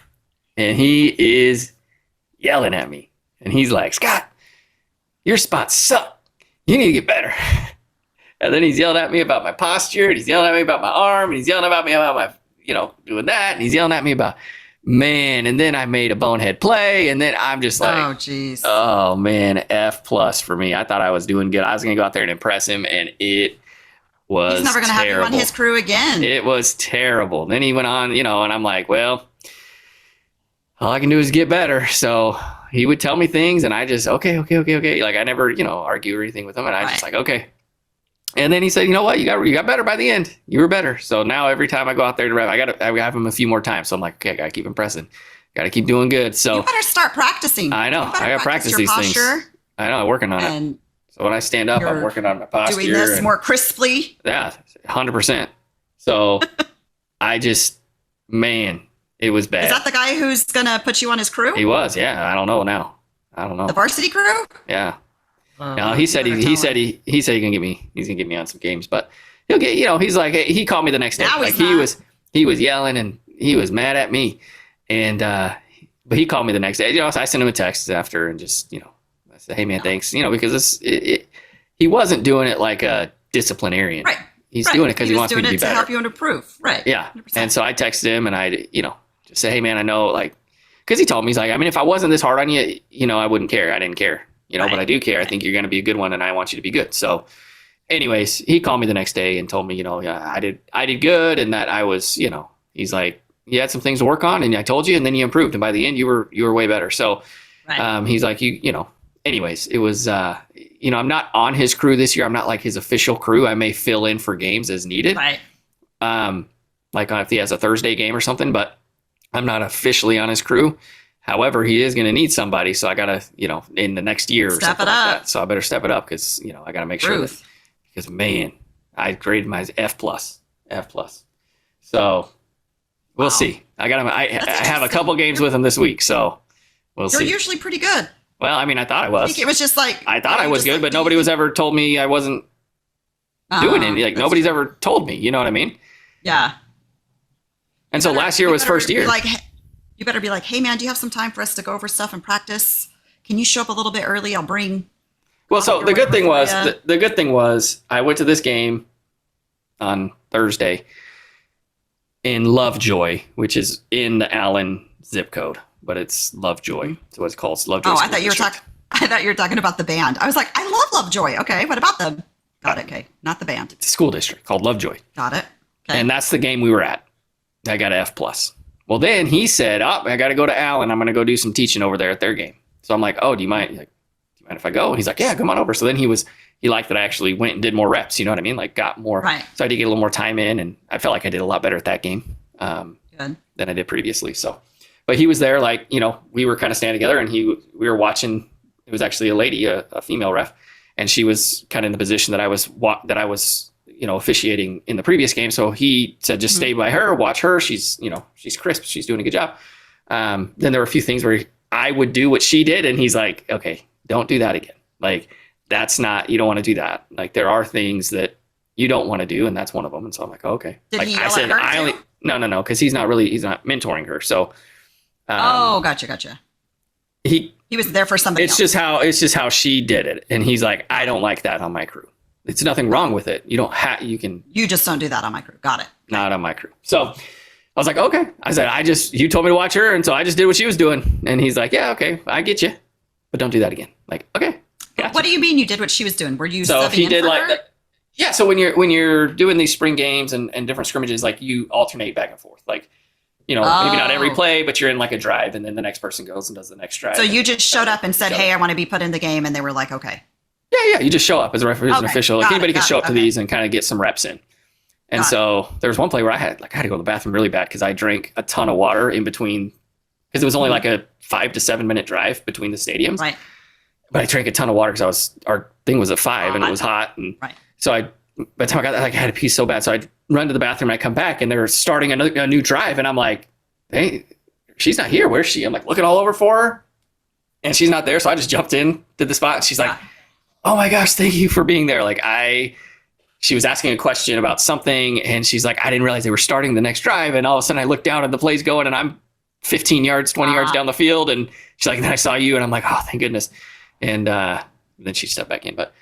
[SPEAKER 1] And he is yelling at me. And he's like, Scott, your spots suck. You need to get better. And then he's yelling at me about my posture, and he's yelling at me about my arm, and he's yelling at me about my, doing that, and he's yelling at me about, man, and then I made a bonehead play, and then I'm just like,
[SPEAKER 2] oh, geez.
[SPEAKER 1] Oh, man, F+ for me. I thought I was doing good. I was going to go out there and impress him, and it was
[SPEAKER 2] He's never going to have you on his crew again.
[SPEAKER 1] It was terrible. Then he went on, and I'm like, well, all I can do is get better. So he would tell me things and I just, okay. Like I never, argue or anything with him. And I just like, okay. And then he said, you know what? You got better by the end. You were better. So now every time I go out there to rep, I have him a few more times. So I'm like, okay, I got to keep impressing. Got to keep doing good. So
[SPEAKER 2] you better start practicing.
[SPEAKER 1] I know. I got to practice these things. I know. I'm working on it. So when I stand up, I'm working on my posture.
[SPEAKER 2] Doing this more crisply.
[SPEAKER 1] Yeah, 100%. So I just, man, it was bad.
[SPEAKER 2] Is that the guy who's going to put you on his crew?
[SPEAKER 1] He was, yeah. I don't know now. I don't know.
[SPEAKER 2] The varsity crew?
[SPEAKER 1] Yeah. No, he said he said he can get me. He's gonna get me on some games, but he'll get. He's like he called me the next day.
[SPEAKER 2] Now
[SPEAKER 1] like he was yelling and he was mad at me, and but he called me the next day. So I sent him a text after and just I said, hey man, thanks. Because he wasn't doing it like a disciplinarian.
[SPEAKER 2] Right.
[SPEAKER 1] He's doing it because he wants me to be better.
[SPEAKER 2] To help you improve. Right.
[SPEAKER 1] Yeah. 100%. And so I texted him and I just say, hey man, I know because he told me he's like, I mean, if I wasn't this hard on you, I wouldn't care. I didn't care. But I do care. I think you're going to be a good one, and I want you to be good. So, anyways, he called me the next day and told me, I did good, and that I was, he's like, you had some things to work on, and I told you, and then you improved, and by the end, you were way better. So, he's like, anyways, it was, I'm not on his crew this year. I'm not like his official crew. I may fill in for games as needed.
[SPEAKER 2] Right.
[SPEAKER 1] Like if he has a Thursday game or something, but I'm not officially on his crew. However, he is going to need somebody, so I got to, in the next year or something like that. So I better step it up because, I got to make sure that, because, man, I graded my F+. So we'll
[SPEAKER 2] Wow.
[SPEAKER 1] see. I have a
[SPEAKER 2] interesting.
[SPEAKER 1] couple games with him this week, so we'll
[SPEAKER 2] You're
[SPEAKER 1] see.
[SPEAKER 2] usually pretty good.
[SPEAKER 1] Well, I mean, I thought I
[SPEAKER 2] I
[SPEAKER 1] was.
[SPEAKER 2] think it was just like
[SPEAKER 1] I thought I was
[SPEAKER 2] just
[SPEAKER 1] good,
[SPEAKER 2] like,
[SPEAKER 1] but
[SPEAKER 2] do you
[SPEAKER 1] nobody was
[SPEAKER 2] think-
[SPEAKER 1] ever told me I wasn't doing it. Like
[SPEAKER 2] that's
[SPEAKER 1] nobody's
[SPEAKER 2] true.
[SPEAKER 1] ever told me. You know what I mean?
[SPEAKER 2] Yeah.
[SPEAKER 1] And so last year
[SPEAKER 2] You
[SPEAKER 1] was
[SPEAKER 2] better
[SPEAKER 1] first
[SPEAKER 2] be
[SPEAKER 1] year.
[SPEAKER 2] Like, you better be like, hey man, do you have some time for us to go over stuff and practice? Can you show up a little bit early? I'll bring.
[SPEAKER 1] Well, so
[SPEAKER 2] coffee
[SPEAKER 1] the
[SPEAKER 2] or
[SPEAKER 1] good thing
[SPEAKER 2] whatever
[SPEAKER 1] was
[SPEAKER 2] for ya.
[SPEAKER 1] the good thing was I went to this game on Thursday in Lovejoy, which is in the Allen zip code, but it's Lovejoy. So it's called Lovejoy.
[SPEAKER 2] Oh, I
[SPEAKER 1] School
[SPEAKER 2] thought you were
[SPEAKER 1] District.
[SPEAKER 2] talking. I thought you were talking about the band. I was like, I love Lovejoy. Okay, what about them? Got it. Okay, not the band.
[SPEAKER 1] It's a school district called Lovejoy.
[SPEAKER 2] Got it. Okay.
[SPEAKER 1] And that's the game we were at. I got an F plus. Well, then he said, "Oh, I got to go to Allen. I'm going to go do some teaching over there at their game." So I'm like, "Oh, do you mind? Like, do you mind if I go?" And he's like, "Yeah, come on over." So then he liked that I actually went and did more reps. You know what I mean? Like got more.
[SPEAKER 2] Right.
[SPEAKER 1] So I did get a little more time in, and I felt like I did a lot better at that game
[SPEAKER 2] Good.
[SPEAKER 1] than I did previously. So, but he was there, like we were kind of standing together, and we were watching. It was actually a lady, a female ref, and she was kind of in the position that I was officiating in the previous game. So he said, just stay by her, watch her. She's crisp. She's doing a good job. Then there were a few things where I would do what she did. And he's like, okay, don't do that again. Like, you don't want to do that. Like, there are things that you don't want to do. And that's one of them. And so I'm like, oh, okay.
[SPEAKER 2] Did
[SPEAKER 1] like
[SPEAKER 2] he
[SPEAKER 1] I
[SPEAKER 2] yell
[SPEAKER 1] said,
[SPEAKER 2] at her too?
[SPEAKER 1] no. Cause he's not mentoring her. So,
[SPEAKER 2] Gotcha. He was there for somebody
[SPEAKER 1] it's
[SPEAKER 2] else.
[SPEAKER 1] just how she did it. And he's like, I don't like that on my crew. It's nothing wrong with it. You can
[SPEAKER 2] You just don't do that on my crew. Got it.
[SPEAKER 1] not on my crew. So I was like, okay. I said, you told me to watch her. And so I just did what she was doing. And he's like, yeah, okay, I get you, but don't do that again. Like, okay. Gotcha.
[SPEAKER 2] What do you mean you did what she was doing? Were you
[SPEAKER 1] So if
[SPEAKER 2] subbing
[SPEAKER 1] he
[SPEAKER 2] in
[SPEAKER 1] did
[SPEAKER 2] for
[SPEAKER 1] like
[SPEAKER 2] her?
[SPEAKER 1] that. Yeah. So when you're doing these spring games and different scrimmages, like you alternate back and forth, like, maybe not every
[SPEAKER 2] Oh.
[SPEAKER 1] play, but you're in like a drive and then the next person goes and does the next drive.
[SPEAKER 2] So you just showed up and said,
[SPEAKER 1] showed
[SPEAKER 2] hey,
[SPEAKER 1] up.
[SPEAKER 2] I want to be put in the game. And they were like, okay.
[SPEAKER 1] Yeah. You just show up as a referee, as an
[SPEAKER 2] Okay.
[SPEAKER 1] official. Like
[SPEAKER 2] Got it,
[SPEAKER 1] anybody can
[SPEAKER 2] got
[SPEAKER 1] show
[SPEAKER 2] it,
[SPEAKER 1] up to
[SPEAKER 2] okay.
[SPEAKER 1] these and kind of get some reps in. And
[SPEAKER 2] Got
[SPEAKER 1] so there was one play where I had to go to the bathroom really bad because I drank a ton of water in between, because it was only like a 5 to 7 minute drive between the stadiums.
[SPEAKER 2] Right.
[SPEAKER 1] But I drank a ton of water because our thing was at 5 and it was hot. And
[SPEAKER 2] Right.
[SPEAKER 1] so by the time I got there, I had to pee so bad. So I'd run to the bathroom and I come back and they're starting a new drive. And I'm like, hey, she's not here. Where's she? I'm like looking all over for her and she's not there. So I just jumped in, did the spot. And she's like, oh my gosh, thank you for being there. Like she was asking a question about something and she's like, I didn't realize they were starting the next drive. And all of a sudden I look down and the play's going and I'm 15 yards, 20 yards down the field. And she's like, then I saw you. And I'm like, oh, thank goodness. And then she stepped back in. But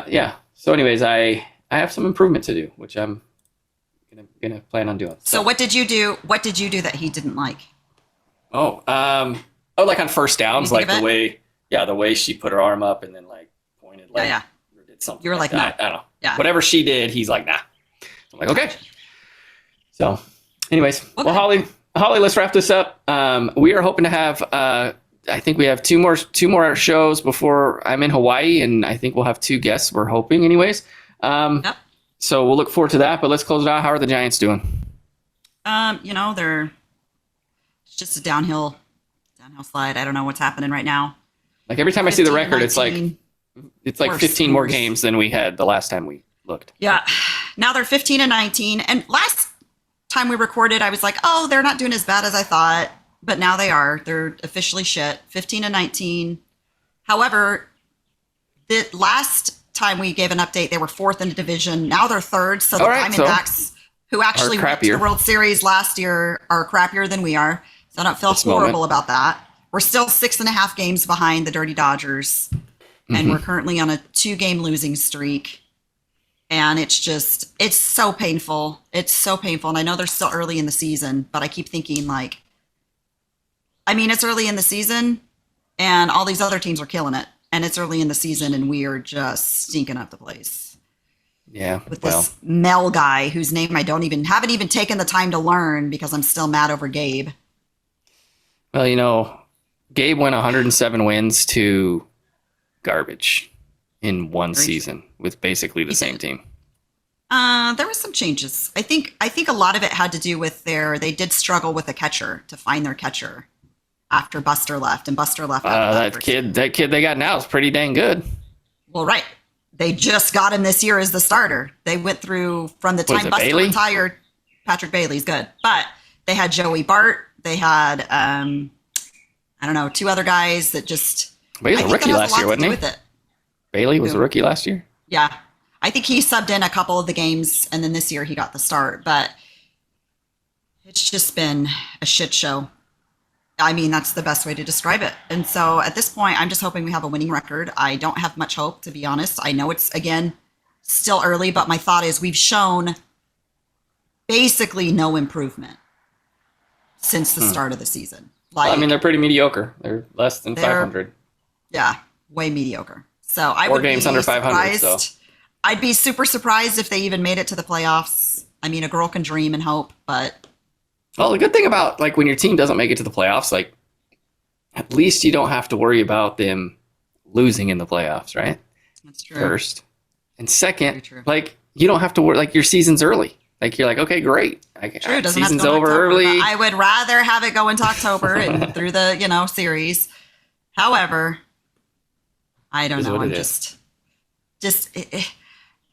[SPEAKER 1] yeah. So anyways, I have some improvement to do, which I'm gonna plan on doing.
[SPEAKER 2] So what did you do? What did you do that he didn't like?
[SPEAKER 1] Like on first downs,
[SPEAKER 2] Can you
[SPEAKER 1] like
[SPEAKER 2] think of
[SPEAKER 1] the way she put her arm up and then like pointed, like,
[SPEAKER 2] Yeah.
[SPEAKER 1] or did something.
[SPEAKER 2] You were like,
[SPEAKER 1] that.
[SPEAKER 2] no.
[SPEAKER 1] I don't know.
[SPEAKER 2] Yeah.
[SPEAKER 1] Whatever she did, he's like, nah. I'm like, okay. So, anyways,
[SPEAKER 2] Okay.
[SPEAKER 1] well, Holly, let's wrap this up. We are hoping to have, I think we have two more shows before I'm in Hawaii, and I think we'll have 2 guests. We're hoping, anyways.
[SPEAKER 2] Yep.
[SPEAKER 1] So we'll look forward to that. But let's close it out. How are the Giants doing?
[SPEAKER 2] It's just a downhill slide. I don't know what's happening right now.
[SPEAKER 1] Like every time I see the
[SPEAKER 2] 15,
[SPEAKER 1] record, it's
[SPEAKER 2] 19.
[SPEAKER 1] like
[SPEAKER 2] Worse,
[SPEAKER 1] 15 more
[SPEAKER 2] worse.
[SPEAKER 1] games than we had the last time we looked.
[SPEAKER 2] Yeah. Now they're 15 and 19. And last time we recorded, I was like, oh, they're not doing as bad as I thought. But now they are. They're officially shit. 15 and 19. However, the last time we gave an update, they were 4th in the division. Now they're 3rd. So the
[SPEAKER 1] All right, so
[SPEAKER 2] Diamondbacks, who actually went to the
[SPEAKER 1] crappier.
[SPEAKER 2] World Series last year, are crappier than we are. So I don't feel
[SPEAKER 1] This
[SPEAKER 2] horrible
[SPEAKER 1] moment.
[SPEAKER 2] about that. We're still 6.5 games behind the Dirty Dodgers. And we're currently on a 2-game losing streak. And it's so painful. It's so painful. And I know they're still early in the season, but I keep thinking it's early in the season and all these other teams are killing it. And it's early in the season and we are just stinking up the place.
[SPEAKER 1] Yeah.
[SPEAKER 2] With
[SPEAKER 1] Well,
[SPEAKER 2] this Mel guy whose name I haven't even taken the time to learn because I'm still mad over Gabe.
[SPEAKER 1] well, Gabe went 107 wins to garbage in one
[SPEAKER 2] Crazy.
[SPEAKER 1] season with basically the
[SPEAKER 2] He
[SPEAKER 1] same
[SPEAKER 2] did.
[SPEAKER 1] team.
[SPEAKER 2] There was some changes. I think a lot of it had to do with they did struggle with a catcher to find their catcher after Buster left, and Buster left. after
[SPEAKER 1] That kid they got now is pretty dang good.
[SPEAKER 2] Well, right. They just got him this year as the starter. They went through from the
[SPEAKER 1] Was
[SPEAKER 2] time
[SPEAKER 1] it
[SPEAKER 2] Buster
[SPEAKER 1] Bailey?
[SPEAKER 2] retired. Patrick Bailey's good, but they had Joey Bart. They had I don't know, 2 other guys that just.
[SPEAKER 1] But he was a rookie last year, wasn't he? Bailey was a rookie last year.
[SPEAKER 2] Yeah, I think he subbed in a couple of the games, and then this year he got the start. But it's just been a shit show. I mean, that's the best way to describe it. And so at this point, I'm just hoping we have a winning record. I don't have much hope, to be honest. I know it's, again, still early, but my thought is we've shown basically no improvement since the start of the season. Like,
[SPEAKER 1] I mean, they're pretty mediocre. They're less than 500.
[SPEAKER 2] Yeah, way mediocre. So I
[SPEAKER 1] 4
[SPEAKER 2] would
[SPEAKER 1] games
[SPEAKER 2] be
[SPEAKER 1] under 500.
[SPEAKER 2] surprised.
[SPEAKER 1] So
[SPEAKER 2] I'd be super surprised if they even made it to the playoffs. I mean, a girl can dream and hope, but
[SPEAKER 1] well, the good thing about like when your team doesn't make it to the playoffs, like at least you don't have to worry about them losing in the playoffs, right?
[SPEAKER 2] that's true.
[SPEAKER 1] First. And
[SPEAKER 2] Very
[SPEAKER 1] second,
[SPEAKER 2] true.
[SPEAKER 1] like you don't have to worry, like your season's early. Like you're like, okay, great.
[SPEAKER 2] True, it doesn't have to
[SPEAKER 1] Season's
[SPEAKER 2] go in
[SPEAKER 1] over
[SPEAKER 2] October,
[SPEAKER 1] early.
[SPEAKER 2] but I would rather have it go into October and through the, series. However, I don't
[SPEAKER 1] Is
[SPEAKER 2] know.
[SPEAKER 1] what
[SPEAKER 2] I'm
[SPEAKER 1] it is.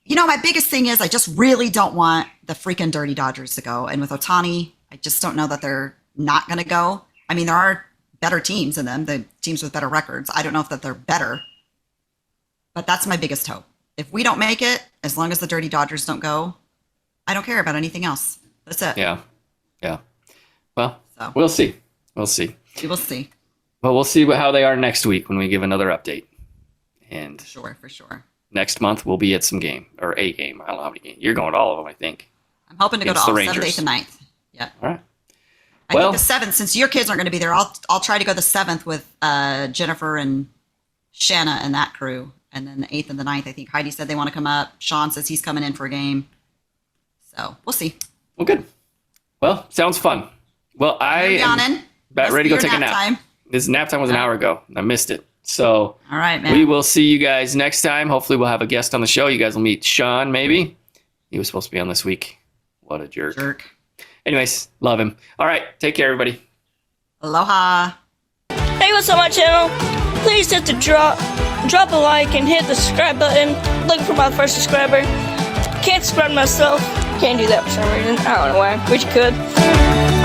[SPEAKER 2] my biggest thing is I just really don't want the freaking Dirty Dodgers to go. And with Otani, I just don't know that they're not going to go. I mean, there are better teams in them, the teams with better records. I don't know if that they're better, but that's my biggest hope. If we don't make it, as long as the Dirty Dodgers don't go, I don't care about anything else. That's it.
[SPEAKER 1] Yeah. Well,
[SPEAKER 2] So.
[SPEAKER 1] we'll see. We'll see.
[SPEAKER 2] We will see.
[SPEAKER 1] Well, we'll see how they are next week when we give another update. And
[SPEAKER 2] For sure.
[SPEAKER 1] next month we'll be at some game or a game. I don't know how many games. You're going to all of them, I think.
[SPEAKER 2] I'm hoping to go to
[SPEAKER 1] Against the
[SPEAKER 2] all
[SPEAKER 1] Rangers.
[SPEAKER 2] 7th, 8th, and 9th. Yeah.
[SPEAKER 1] All right.
[SPEAKER 2] I
[SPEAKER 1] Well-
[SPEAKER 2] think the 7th, since your kids aren't going to be there, I'll try to go the 7th with Jennifer and Shanna and that crew. And then the 8th and the 9th, I think Heidi said they want to come up. Sean says he's coming in for a game. So we'll see.
[SPEAKER 1] Well, good. Well, sounds fun. Well, I
[SPEAKER 2] You're
[SPEAKER 1] am
[SPEAKER 2] yawning.
[SPEAKER 1] about ready to go take a nap.
[SPEAKER 2] Time.
[SPEAKER 1] This nap time was an hour ago. I missed it. So
[SPEAKER 2] All right, man.
[SPEAKER 1] we will see you guys next time. Hopefully we'll have a guest on the show. You guys will meet Sean, maybe. He was supposed to be on this week. What a jerk. Anyways, love him. All right. Take care, everybody.
[SPEAKER 2] Aloha.
[SPEAKER 3] Hey, what's up, my channel? Please hit the drop a like and hit the subscribe button. Looking for my first subscriber. Can't subscribe myself. Can't do that for some reason. I don't know why. Wish you could.